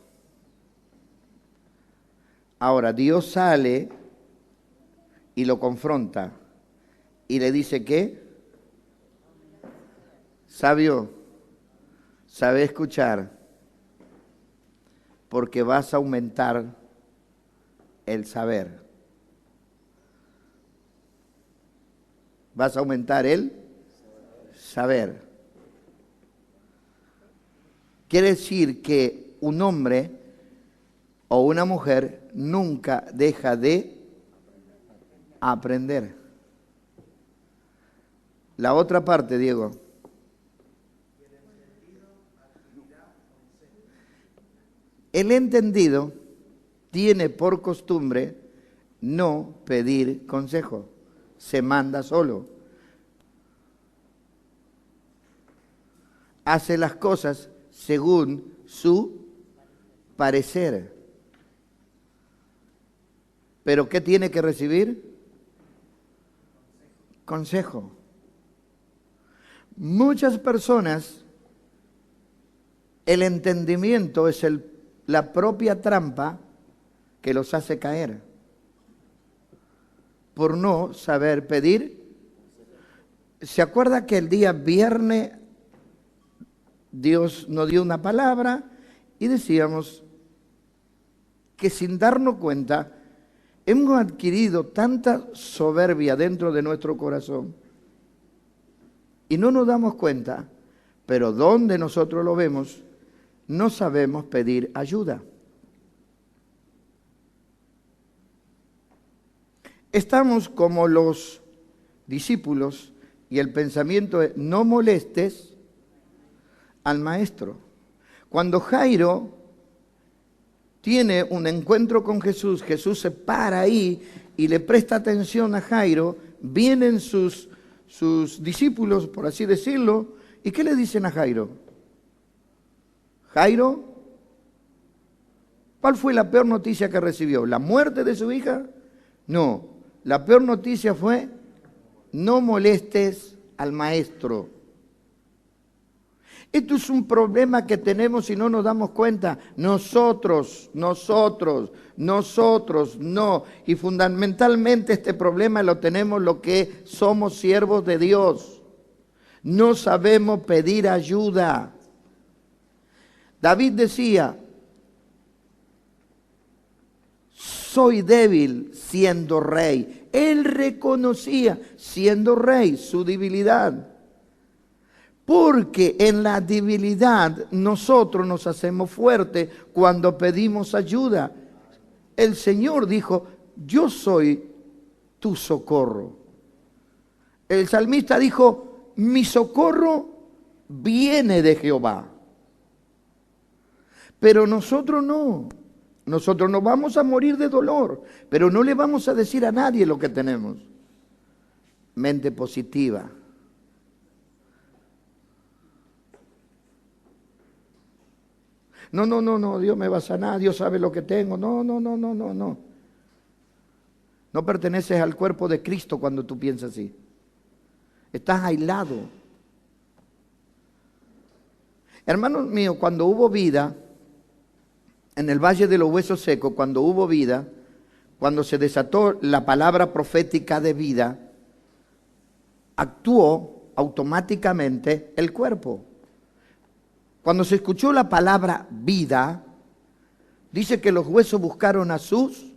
Speaker 1: Ahora, Dios sale y lo confronta y le dice, ¿qué? Sabio, sabe escuchar, porque vas a aumentar el saber. Vas a aumentar el saber. Quiere decir que un hombre o una mujer nunca deja de aprender. La otra parte, Diego. El entendido tiene por costumbre no pedir consejo, se manda solo. hace las cosas según su parecer. ¿Pero qué tiene que recibir? Consejo. Muchas personas, el entendimiento es la propia trampa que los hace caer por no saber pedir. ¿Se acuerda que el día viernes Dios nos dio una palabra y decíamos que sin darnos cuenta hemos adquirido tanta soberbia dentro de nuestro corazón y no nos damos cuenta, pero donde nosotros lo vemos, no sabemos pedir ayuda. Estamos como los discípulos y el pensamiento es: no molestes al maestro. Cuando Jairo tiene un encuentro con Jesús, Jesús se para ahí y le presta atención a Jairo, vienen sus discípulos, por así decirlo, ¿y qué le dicen a Jairo? Jairo, ¿cuál fue la peor noticia que recibió? ¿La muerte de su hija? No, la peor noticia fue: no molestes al maestro. Esto es un problema que tenemos y no nos damos cuenta. Nosotros, no. Y fundamentalmente este problema lo tenemos los que somos siervos de Dios. No sabemos pedir ayuda. David decía: soy débil siendo rey. Él reconocía, siendo rey, su debilidad. Porque en la debilidad nosotros nos hacemos fuertes cuando pedimos ayuda. El Señor dijo: yo soy tu socorro. El salmista dijo: mi socorro viene de Jehová. Pero nosotros no. Nosotros nos vamos a morir de dolor, pero no le vamos a decir a nadie lo que tenemos. Mente positiva. No, Dios me va a sanar, Dios sabe lo que tengo. No. No perteneces al cuerpo de Cristo cuando tú piensas así. Estás aislado. Hermanos míos, cuando hubo vida, en el Valle de los Huesos Secos, cuando hubo vida, cuando se desató la palabra profética de vida, actuó automáticamente el cuerpo. Cuando se escuchó la palabra vida, dice que los huesos buscaron a sus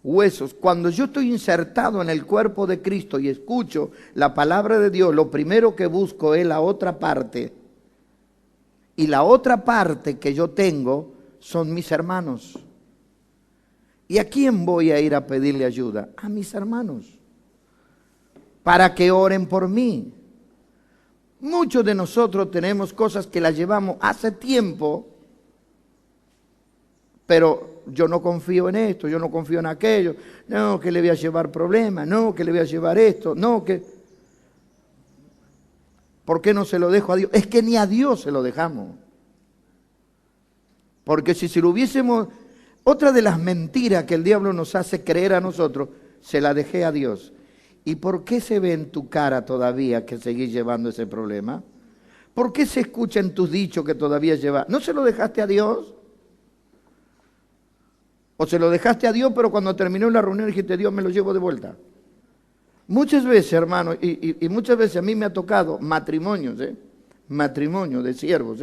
Speaker 1: huesos. Cuando yo estoy insertado en el cuerpo de Cristo y escucho la palabra de Dios, lo primero que busco es la otra parte. Y la otra parte que yo tengo son mis hermanos. ¿Y a quién voy a ir a pedirle ayuda? A mis hermanos. Para que oren por mí. Muchos de nosotros tenemos cosas que las llevamos hace tiempo, pero yo no confío en esto, yo no confío en aquello, no, que le voy a llevar problemas, no, que le voy a llevar esto, no, que... ¿Por qué no se lo dejo a Dios? Es que ni a Dios se lo dejamos. Porque si lo hubiésemos... Otra de las mentiras que el diablo nos hace creer a nosotros, se la dejé a Dios. ¿Y por qué se ve en tu cara todavía que seguís llevando ese problema? ¿Por qué se escucha en tus dichos que todavía llevas? ¿No se lo dejaste a Dios? ¿O se lo dejaste a Dios, pero cuando terminó la reunión dijiste: Dios, me lo llevo de vuelta? Muchas veces, hermano, y muchas veces a mí me ha tocado matrimonios, matrimonio de siervos,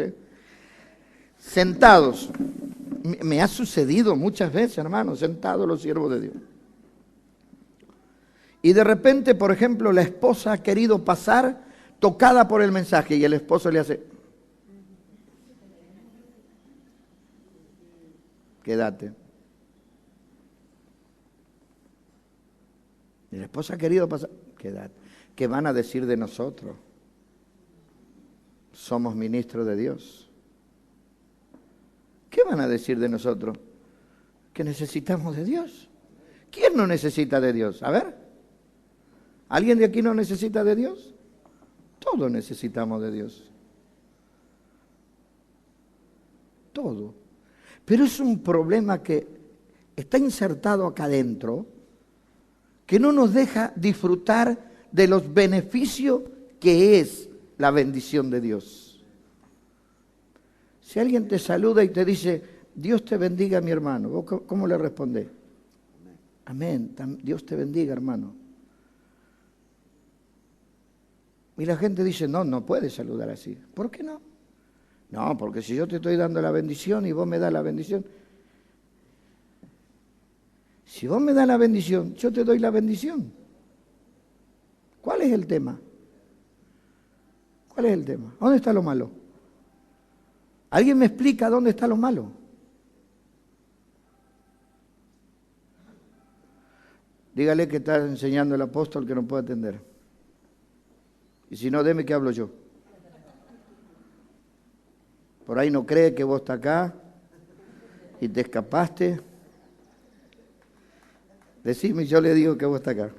Speaker 1: sentados. Me ha sucedido muchas veces, hermano, sentados los siervos de Dios. Y de repente, por ejemplo, la esposa ha querido pasar tocada por el mensaje y el esposo le hace: quédate. Y la esposa ha querido pasar: quédate. ¿Qué van a decir de nosotros? Somos ministros de Dios. ¿Qué van a decir de nosotros? Que necesitamos de Dios. ¿Quién no necesita de Dios? A ver. ¿Alguien de aquí no necesita de Dios? Todos necesitamos de Dios. todo. Pero es un problema que está insertado acá adentro, que no nos deja disfrutar de los beneficios que es la bendición de Dios. Si alguien te saluda y te dice, Dios te bendiga, mi hermano, ¿vos cómo le respondés? Amén, Dios te bendiga, hermano. Y la gente dice, no, no puedes saludar así. ¿Por qué no? No, porque si yo te estoy dando la bendición y vos me das la bendición, si vos me das la bendición, yo te doy la bendición. ¿Cuál es el tema? ¿Cuál es el tema? ¿Dónde está lo malo? ¿Alguien me explica dónde está lo malo? Dígale que está enseñando el apóstol que no puede atender. Y si no, deme que hablo yo. Por ahí no cree que vos estás acá y te escapaste. Decime, yo le digo que vos estás acá.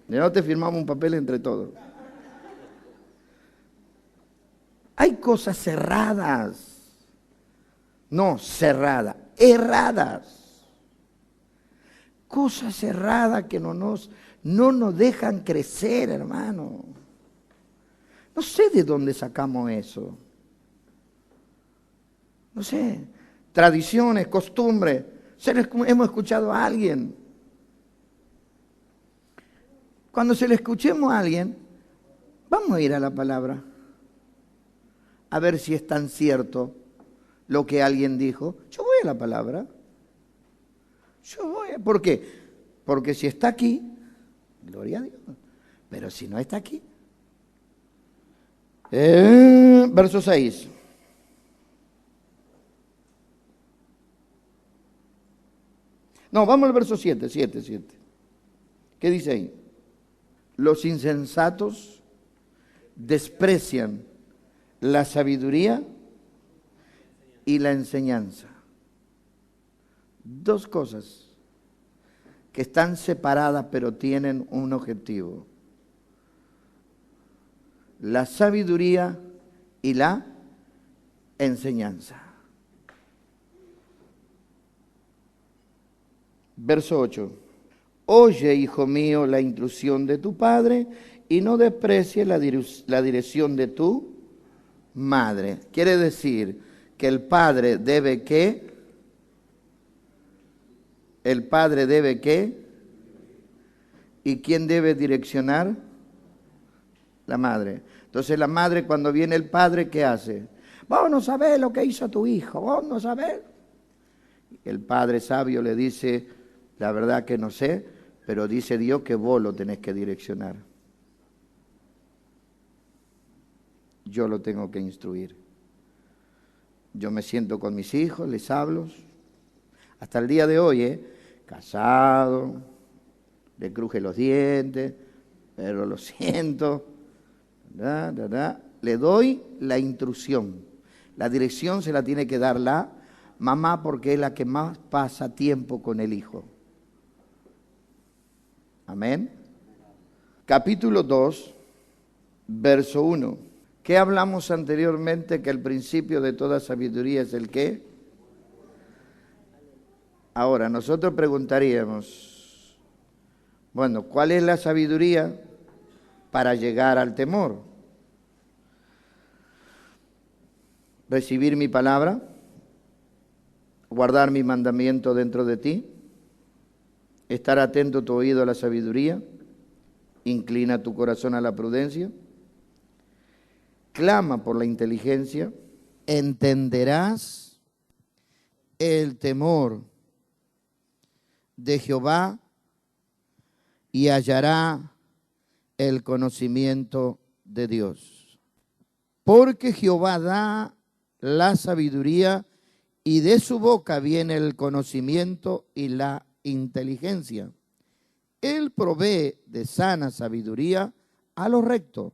Speaker 1: De no te firmamos un papel entre todos. Hay cosas cerradas. No cerradas, erradas. Cosas cerradas que no nos dejan crecer, hermano. No sé de dónde sacamos eso. No sé, tradiciones, costumbres. Hemos escuchado a alguien. Cuando se le escuchemos a alguien, vamos a ir a la palabra. A ver si es tan cierto lo que alguien dijo. Yo voy a la palabra. ¿Por qué? Porque si está aquí, gloria a Dios. Pero si no está aquí. Verso 6. No, vamos al verso 7. ¿Qué dice ahí? Los insensatos desprecian la sabiduría y la enseñanza. Dos cosas que están separadas pero tienen un objetivo. La sabiduría y la enseñanza. Verso 8. Oye, hijo mío, la instrucción de tu padre y no desprecies la dirección de tu madre. Quiere decir que el padre debe ¿qué? El padre debe ¿qué? ¿Y quién debe direccionar? La madre. Entonces la madre, cuando viene el padre, ¿qué hace? Vos no sabés lo que hizo tu hijo, vos no sabés. El padre sabio le dice, la verdad que no sé, pero dice Dios que vos lo tenés que direccionar. Yo lo tengo que instruir. Yo me siento con mis hijos, les hablo. Hasta el día de hoy, casado, le cruje los dientes, pero lo siento. Le doy la instrucción. La dirección se la tiene que dar la mamá porque es la que más pasa tiempo con el hijo. Amén. Capítulo 2, verso 1. ¿Qué hablamos anteriormente? Que el principio de toda sabiduría es el qué. Ahora, nosotros preguntaríamos, bueno, ¿cuál es la sabiduría para llegar al temor? Recibir mi palabra, guardar mi mandamiento dentro de ti, estar atento tu oído a la sabiduría, inclina tu corazón a la prudencia, clama por la inteligencia, entenderás el temor de Jehová y hallará el conocimiento de Dios. Porque Jehová da la sabiduría y de su boca viene el conocimiento y la inteligencia. Él provee de sana sabiduría a los rectos.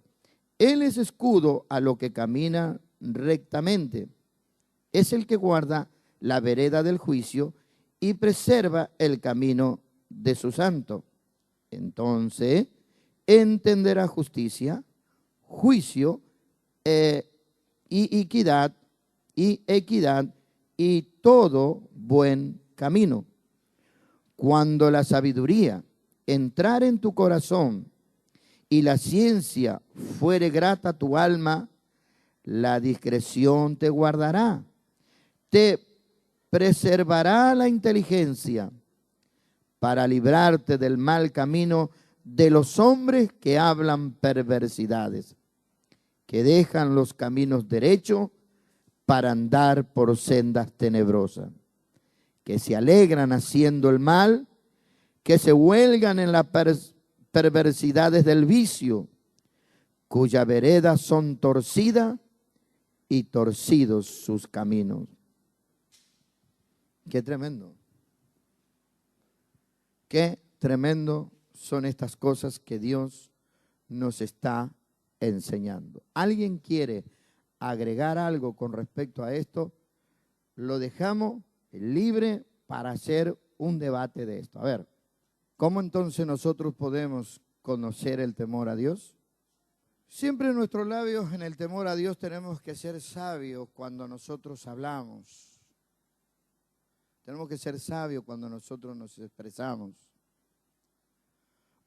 Speaker 1: Él es escudo a los que caminan rectamente. Es el que guarda la vereda del juicio y preserva el camino de su santo. Entonces entenderá justicia, juicio y equidad y equidad y todo buen camino. Cuando la sabiduría entrar en tu corazón y la ciencia fuere grata a tu alma, la discreción te guardará, te preservará la inteligencia para librarte del mal camino de los hombres que hablan perversidades, que dejan los caminos derechos para andar por sendas tenebrosas, que se alegran haciendo el mal, que se huelgan en las perversidades del vicio, cuyas veredas son torcidas y torcidos sus caminos. Qué tremendo. Qué tremendo son estas cosas que Dios nos está enseñando. ¿Alguien quiere agregar algo con respecto a esto? Lo dejamos libre para hacer un debate de esto. A ver, ¿cómo entonces nosotros podemos conocer el temor a Dios? Siempre en nuestros labios, en el temor a Dios, tenemos que ser sabios cuando nosotros hablamos. Tenemos que ser sabios cuando nosotros nos expresamos.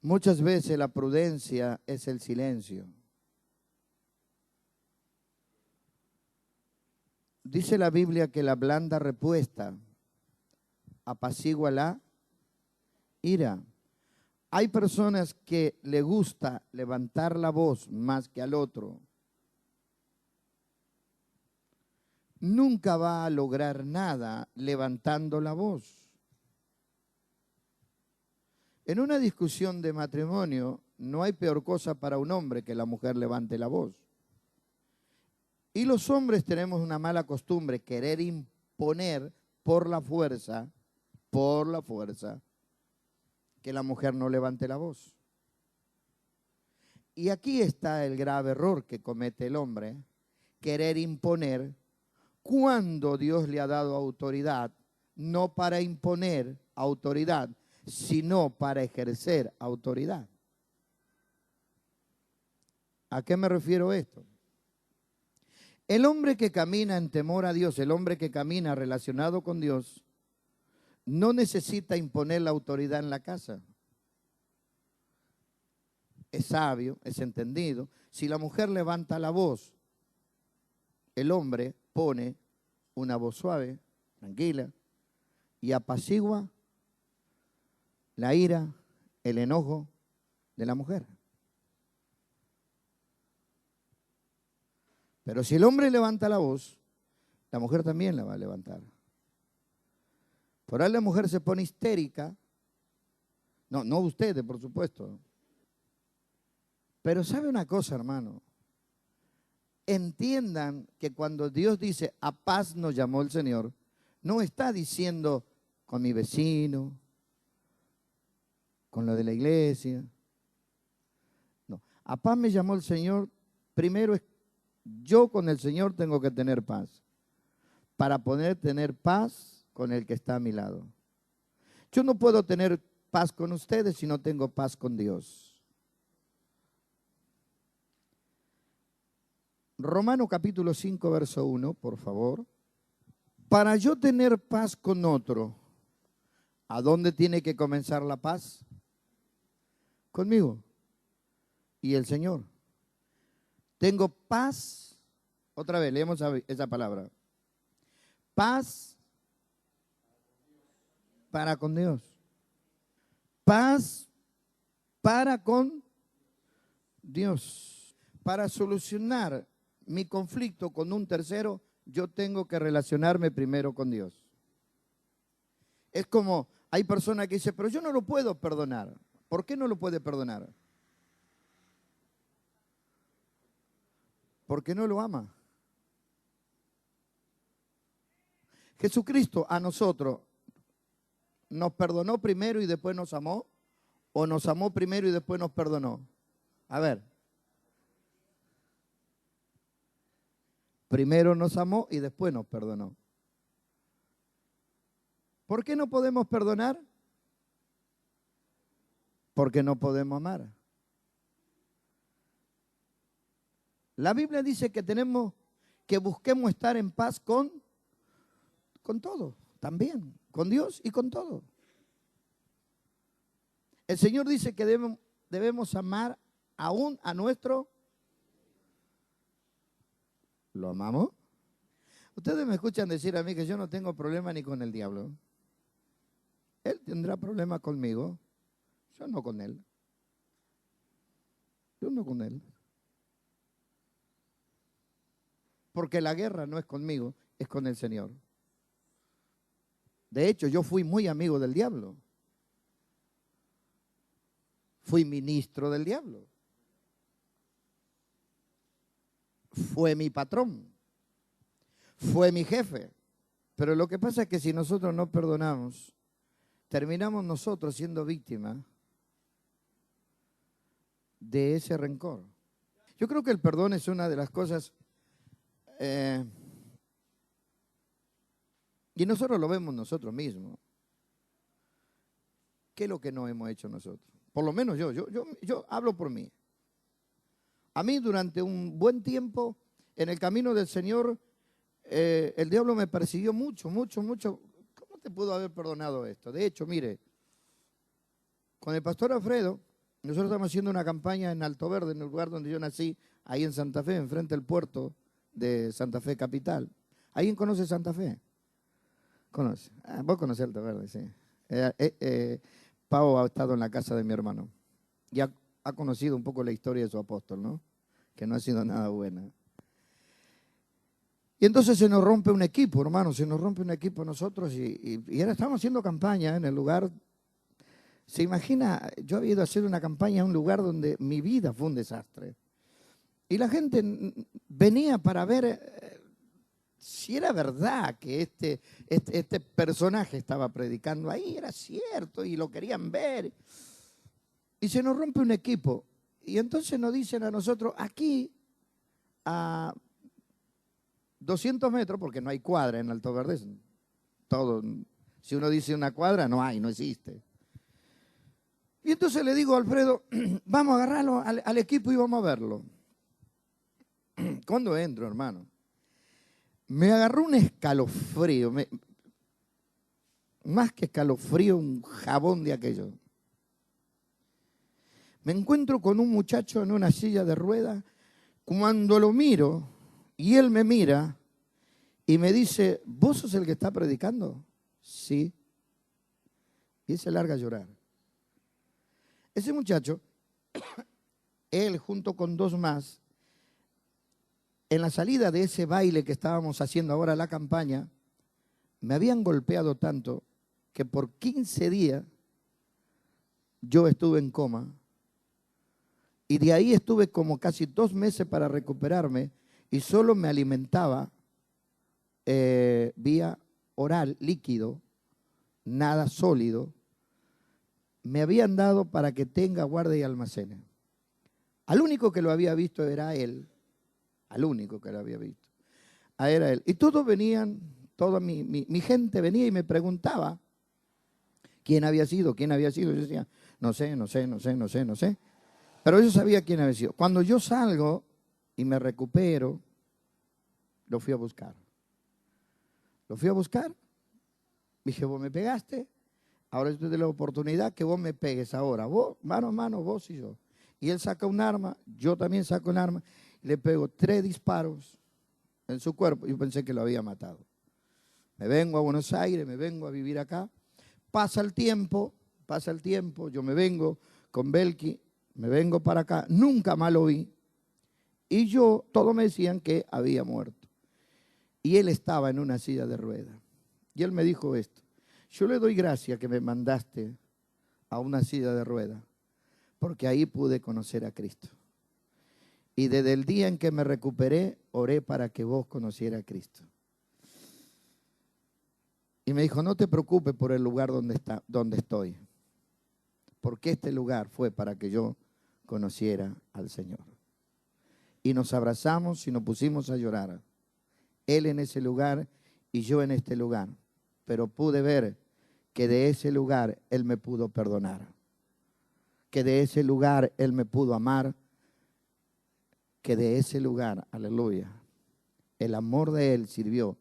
Speaker 1: Muchas veces la prudencia es el silencio. Dice la Biblia que la blanda respuesta apacigua la ira. Hay personas que le gusta levantar la voz más que al otro. Nunca va a lograr nada levantando la voz. En una discusión de matrimonio no hay peor cosa para un hombre que la mujer levante la voz. Y los hombres tenemos una mala costumbre, querer imponer por la fuerza, que la mujer no levante la voz. Y aquí está el grave error que comete el hombre, querer imponer cuando Dios le ha dado autoridad, no para imponer autoridad, sino para ejercer autoridad. ¿A qué me refiero esto? El hombre que camina en temor a Dios, el hombre que camina relacionado con Dios, no necesita imponer la autoridad en la casa. Es sabio, es entendido. Si la mujer levanta la voz, el hombre pone una voz suave, tranquila, y apacigua la ira, el enojo de la mujer. Pero si el hombre levanta la voz, la mujer también la va a levantar. Por ahí la mujer se pone histérica. No ustedes, por supuesto. Pero ¿sabe una cosa, hermano? Entiendan que cuando Dios dice a paz nos llamó el Señor, no está diciendo con mi vecino, con lo de la iglesia. No, a paz me llamó el Señor. Primero, yo con el Señor tengo que tener paz, para poder tener paz con el que está a mi lado. Yo no puedo tener paz con ustedes si no tengo paz con Dios. Romanos capítulo 5, verso 1, por favor. Para yo tener paz con otro, ¿a dónde tiene que comenzar la paz? Conmigo y el Señor. Tengo paz, otra vez, leemos esa palabra. Paz para con Dios. Paz para con Dios. Para solucionar mi conflicto con un tercero, yo tengo que relacionarme primero con Dios. Es como, hay personas que dicen, pero yo no lo puedo perdonar. ¿Por qué no lo puede perdonar? Porque no lo ama. Jesucristo a nosotros nos perdonó primero y después nos amó, o nos amó primero y después nos perdonó. A ver. Primero nos amó y después nos perdonó. ¿Por qué no podemos perdonar? Porque no podemos amar. La Biblia dice que tenemos que busquemos estar en paz con todo, también, con Dios y con todo. El Señor dice que debemos amar aún a nuestro. ¿Lo amamos? Ustedes me escuchan decir a mí que yo no tengo problema ni con el diablo. Él tendrá problema conmigo, yo no con él. Yo no con él. Porque la guerra no es conmigo, es con el Señor. De hecho, yo fui muy amigo del diablo. Fui ministro del diablo. Fue mi patrón. Fue mi jefe. Pero lo que pasa es que si nosotros no perdonamos, terminamos nosotros siendo víctimas de ese rencor. Yo creo que el perdón es una de las cosas, y nosotros lo vemos nosotros mismos. ¿Qué es lo que no hemos hecho nosotros? Por lo menos yo hablo por mí. A mí durante un buen tiempo en el camino del Señor, el diablo me persiguió mucho. ¿Cómo te pudo haber perdonado esto? De hecho, mire, con el pastor Alfredo, nosotros estamos haciendo una campaña en Alto Verde, en el lugar donde yo nací, ahí en Santa Fe, enfrente del puerto de Santa Fe Capital. ¿Alguien conoce Santa Fe? ¿Conoce? Vos conocés Alto Verde, sí. Pau ha estado en la casa de mi hermano y ha conocido un poco la historia de su apóstol, ¿no? Que no ha sido nada buena. Y entonces se nos rompe un equipo, hermano, se nos rompe un equipo nosotros y ahora estamos haciendo campaña en el lugar. ¿Se imagina? Yo había ido a hacer una campaña en un lugar donde mi vida fue un desastre. Y la gente venía para ver si era verdad que este personaje estaba predicando ahí, era cierto, y lo querían ver. Y se nos rompe un equipo. Y entonces nos dicen a nosotros, aquí a 200 metros, porque no hay cuadra en Alto Verde, todo, si uno dice una cuadra, no hay, no existe. Y entonces le digo a Alfredo, vamos a agarrarlo al equipo y vamos a verlo. ¿Cuándo entro, hermano? Me agarró un escalofrío, más que escalofrío, un jabón de aquello. Me encuentro con un muchacho en una silla de ruedas. Cuando lo miro y él me mira y me dice, ¿vos sos el que está predicando? Sí. Y él se larga a llorar. Ese muchacho, él junto con dos más, en la salida de ese baile que estábamos haciendo ahora, la campaña, me habían golpeado tanto que por 15 días yo estuve en coma. Y de ahí estuve como casi 2 meses para recuperarme y solo me alimentaba vía oral, líquido, nada sólido. Me habían dado para que tenga, guarde y almacene. Al único que lo había visto era él. Al único que lo había visto. Era él. Y todos venían, toda mi gente venía y me preguntaba quién había sido. Yo decía, no sé. Pero yo sabía quién había sido. Cuando yo salgo y me recupero, lo fui a buscar. Dije, vos me pegaste, ahora yo te doy la oportunidad que vos me pegues ahora. Vos, mano a mano, vos y yo. Y él saca un arma, yo también saco un arma. Le pego 3 disparos en su cuerpo. Yo pensé que lo había matado. Me vengo a Buenos Aires, me vengo a vivir acá. Pasa el tiempo, yo me vengo con Belki, me vengo para acá. Nunca más lo vi. Y todos me decían que había muerto. Y él estaba en una silla de ruedas. Y él me dijo esto. Yo le doy gracias que me mandaste a una silla de ruedas, porque ahí pude conocer a Cristo. Y desde el día en que me recuperé, oré para que vos conocieras a Cristo. Y me dijo, no te preocupes por el lugar donde estoy, porque este lugar fue para que yo conociera al Señor. Y nos abrazamos y nos pusimos a llorar. Él en ese lugar y yo en este lugar. Pero pude ver que de ese lugar Él me pudo perdonar. Que de ese lugar Él me pudo amar. Que de ese lugar, aleluya, El amor de Él sirvió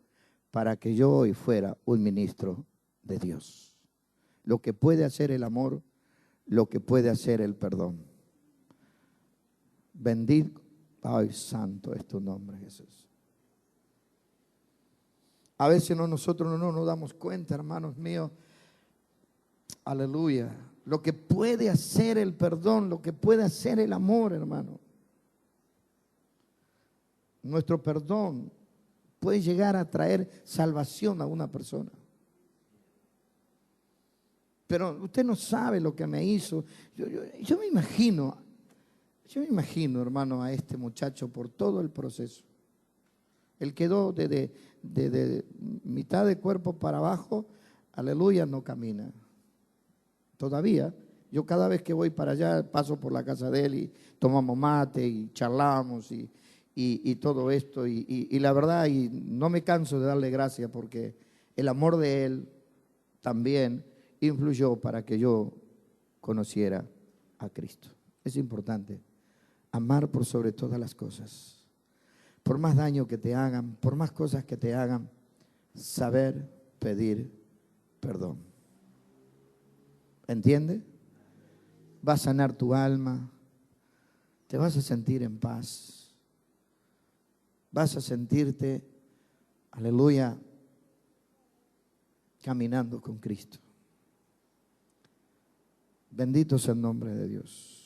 Speaker 1: para que yo hoy fuera un ministro de Dios. Lo que puede hacer el amor, lo que puede hacer el perdón. Bendito, ay, santo es tu nombre, Jesús. A veces nosotros no nos damos cuenta, hermanos míos, aleluya, lo que puede hacer el perdón, lo que puede hacer el amor, hermano. Nuestro perdón puede llegar a traer salvación a una persona. Pero usted no sabe lo que me hizo. Yo me imagino, hermano, a este muchacho por todo el proceso. Él quedó de mitad de cuerpo para abajo, aleluya, no camina. Todavía, yo cada vez que voy para allá paso por la casa de él y tomamos mate y charlamos y todo esto. Y la verdad, y no me canso de darle gracias porque el amor de él también influyó para que yo conociera a Cristo. Es importante amar por sobre todas las cosas. Por más daño que te hagan, por más cosas que te hagan, saber pedir perdón. ¿Entiende? Va a sanar tu alma, te vas a sentir en paz, vas a sentirte, aleluya, caminando con Cristo. Bendito sea el nombre de Dios.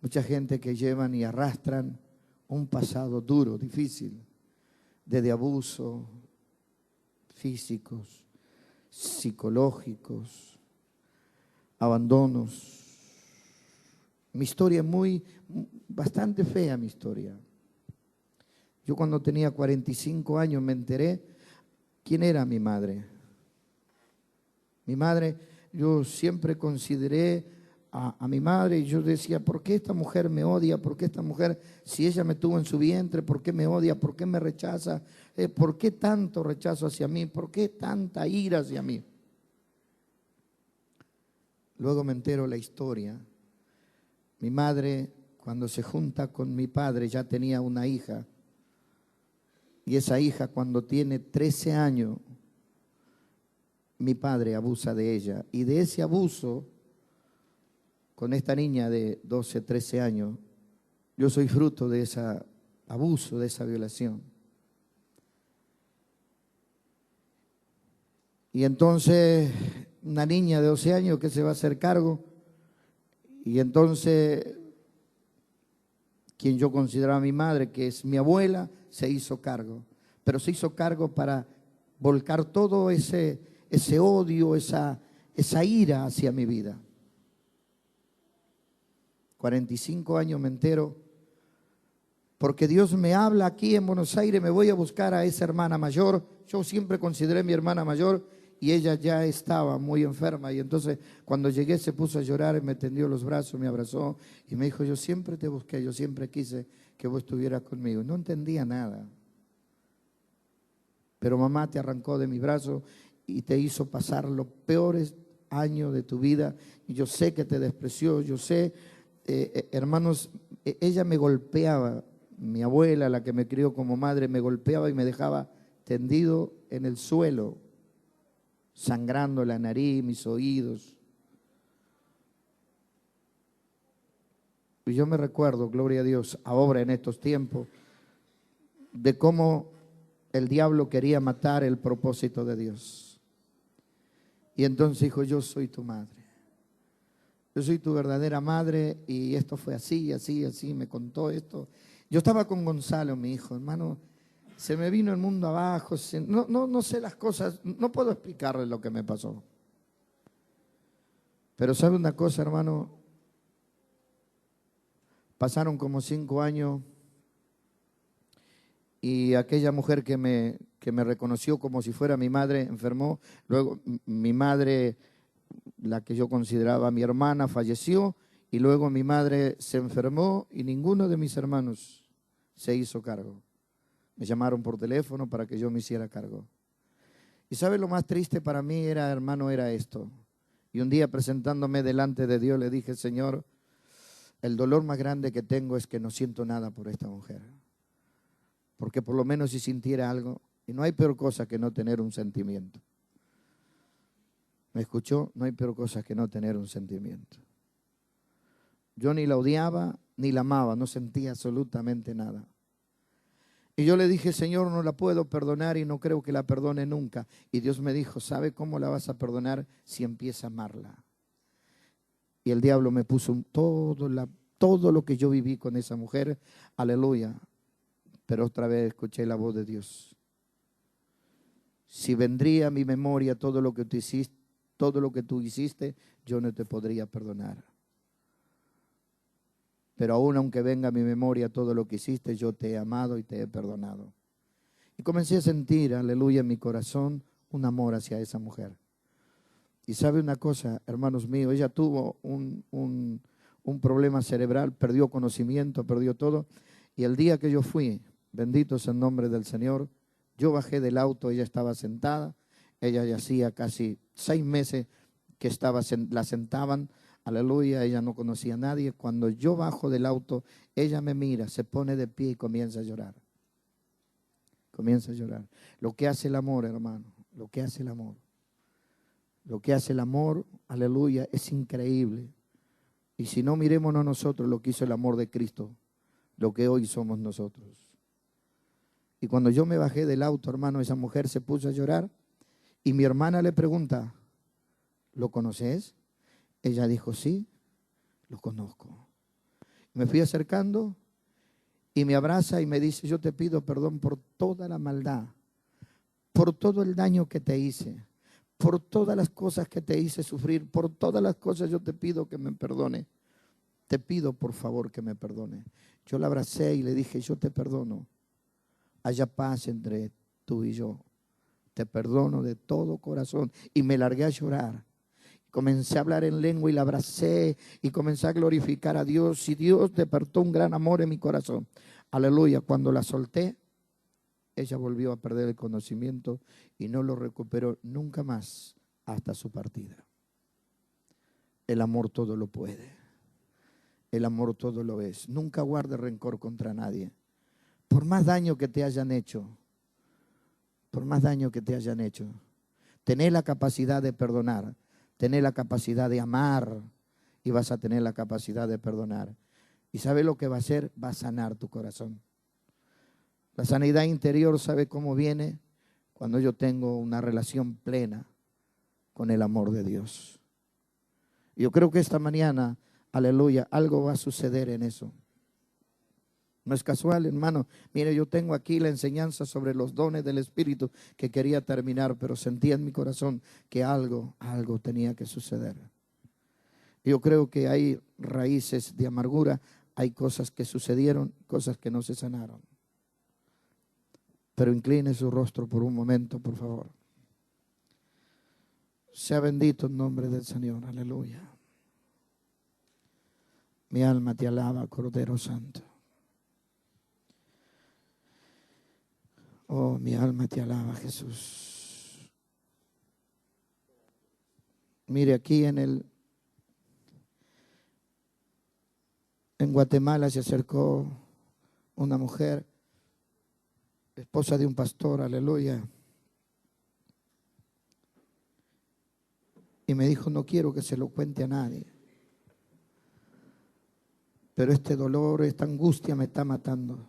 Speaker 1: Mucha gente que llevan y arrastran un pasado duro, difícil, de abuso, físicos, psicológicos, abandonos. Mi historia es bastante fea, mi historia. Yo cuando tenía 45 años me enteré quién era mi madre. Mi madre, yo siempre consideré a mi madre y yo decía, ¿por qué esta mujer me odia? ¿Por qué esta mujer, si ella me tuvo en su vientre, por qué me odia? ¿Por qué me rechaza? ¿Por qué tanto rechazo hacia mí? ¿Por qué tanta ira hacia mí? Luego me entero la historia. Mi madre, cuando se junta con mi padre, ya tenía una hija. Y esa hija, cuando tiene 13 años, mi padre abusa de ella. Y de ese abuso, con esta niña de 12, 13 años, yo soy fruto de ese abuso, de esa violación. Y entonces, una niña de 12 años que se va a hacer cargo, y entonces, quien yo consideraba mi madre, que es mi abuela, se hizo cargo. Pero se hizo cargo para volcar todo ese odio, esa ira hacia mi vida. 45 años me entero, porque Dios me habla aquí en Buenos Aires, me voy a buscar a esa hermana mayor. Yo siempre consideré mi hermana mayor y ella ya estaba muy enferma. Y entonces cuando llegué se puso a llorar, me tendió los brazos, me abrazó y me dijo, yo siempre te busqué, yo siempre quise que vos estuvieras conmigo. No entendía nada. Pero mamá te arrancó de mi brazo y te hizo pasar los peores años de tu vida. Y yo sé que te despreció, yo sé, hermanos, ella me golpeaba. Mi abuela, la que me crió como madre, me golpeaba y me dejaba tendido en el suelo, sangrando la nariz, mis oídos. Y yo me recuerdo, gloria a Dios, ahora en estos tiempos, de cómo el diablo quería matar el propósito de Dios. Y entonces dijo, yo soy tu madre. Yo soy tu verdadera madre y esto fue así, así, así, me contó esto. Yo estaba con Gonzalo, mi hijo, hermano, se me vino el mundo abajo, no sé las cosas, no puedo explicarle lo que me pasó. Pero sabe una cosa, hermano, pasaron como 5 años y aquella mujer que me reconoció como si fuera mi madre enfermó. Luego mi madre, la que yo consideraba mi hermana, falleció y luego mi madre se enfermó y ninguno de mis hermanos se hizo cargo. Me llamaron por teléfono para que yo me hiciera cargo. Y ¿sabe lo más triste para mí era, hermano, era esto? Y un día presentándome delante de Dios le dije, Señor, el dolor más grande que tengo es que no siento nada por esta mujer. porque por lo menos si sintiera algo, y no hay peor cosa que no tener un sentimiento. ¿Me escuchó? No hay peor cosa que no tener un sentimiento. Yo ni la odiaba ni la amaba, no sentía absolutamente nada. Y yo le dije, Señor, no la puedo perdonar y no creo que la perdone nunca. Y Dios me dijo, ¿sabe cómo la vas a perdonar? Si empieza a amarla. Y el diablo me puso todo lo que yo viví con esa mujer, aleluya. Pero otra vez escuché la voz de Dios. Si vendría a mi memoria todo lo que tú hiciste, yo no te podría perdonar. Pero aún aunque venga a mi memoria todo lo que hiciste, yo te he amado y te he perdonado. Y comencé a sentir, aleluya, en mi corazón un amor hacia esa mujer. Y sabe una cosa, hermanos míos, ella tuvo un problema cerebral, perdió conocimiento, perdió todo. Y el día que yo fui, bendito sea el nombre del Señor, yo bajé del auto, ella estaba sentada, ella ya hacía casi 6 meses que la sentaban, aleluya, ella no conocía a nadie. Cuando yo bajo del auto, ella me mira, se pone de pie y comienza a llorar. Comienza a llorar. Lo que hace el amor, hermano, lo que hace el amor. Lo que hace el amor, aleluya, es increíble. Y si no, mirémonos nosotros lo que hizo el amor de Cristo, lo que hoy somos nosotros. Y cuando yo me bajé del auto, hermano, esa mujer se puso a llorar y mi hermana le pregunta, ¿lo conoces? Ella dijo, sí, lo conozco. Me fui acercando y me abraza y me dice, yo te pido perdón por toda la maldad, por todo el daño que te hice, por todas las cosas que te hice sufrir, por todas las cosas yo te pido que me perdone. Te pido por favor que me perdone. Yo la abracé y le dije, yo te perdono. Haya paz entre tú y yo. Te perdono de todo corazón. Y me largué a llorar. Comencé a hablar en lengua y la abracé y comencé a glorificar a Dios. Y Dios despertó un gran amor en mi corazón. Aleluya. Cuando la solté, ella volvió a perder el conocimiento y no lo recuperó nunca más hasta su partida. El amor todo lo puede. El amor todo lo es. Nunca guarde rencor contra nadie. Por más daño que te hayan hecho, por más daño que te hayan hecho, tenés la capacidad de perdonar, tenés la capacidad de amar y vas a tener la capacidad de perdonar. ¿Y sabe lo que va a hacer? Va a sanar tu corazón. La sanidad interior, ¿sabe cómo viene? Cuando yo tengo una relación plena con el amor de Dios. Yo creo que esta mañana, aleluya, algo va a suceder en eso. No es casual, hermano. Mire, yo tengo aquí la enseñanza sobre los dones del Espíritu que quería terminar, pero sentí en mi corazón que algo tenía que suceder. Yo creo que hay raíces de amargura, hay cosas que sucedieron, cosas que no se sanaron. Pero incline su rostro por un momento, por favor. Sea bendito el nombre del Señor, aleluya. Mi alma te alaba, Cordero Santo. Oh, mi alma te alaba, Jesús. Mire, aquí en Guatemala se acercó una mujer, esposa de un pastor, aleluya. Y me dijo, no quiero que se lo cuente a nadie. Pero este dolor, esta angustia me está matando.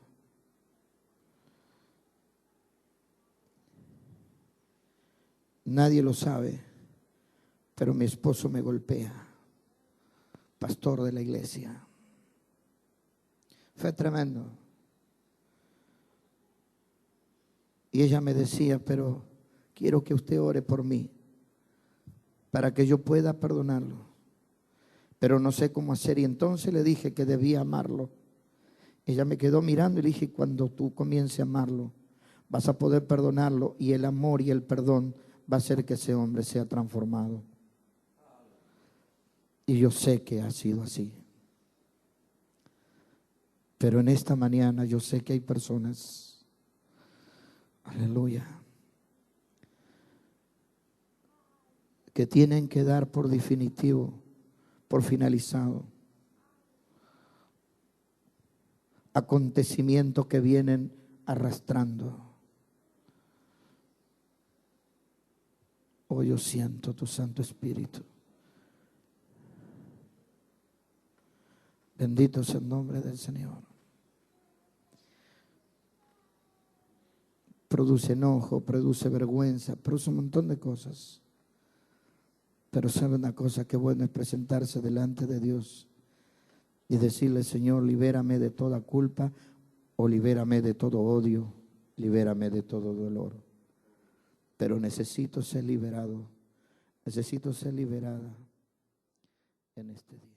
Speaker 1: Nadie lo sabe, pero mi esposo me golpea, pastor de la iglesia. Fue tremendo. Y ella me decía, pero quiero que usted ore por mí, para que yo pueda perdonarlo. Pero no sé cómo hacer. Y entonces le dije que debía amarlo. Ella me quedó mirando y le dije, cuando tú comiences a amarlo, vas a poder perdonarlo y el amor y el perdón va a hacer que ese hombre sea transformado. Y yo sé que ha sido así. Pero en esta mañana yo sé que hay personas, aleluya, que tienen que dar por definitivo, por finalizado, acontecimientos que vienen arrastrando. Oh, yo siento tu Santo Espíritu. Bendito sea el nombre del Señor. Produce enojo, produce vergüenza, produce un montón de cosas. Pero sabe una cosa, qué bueno es presentarse delante de Dios y decirle: Señor, libérame de toda culpa, o libérame de todo odio, libérame de todo dolor. Pero necesito ser liberado, necesito ser liberada en este día.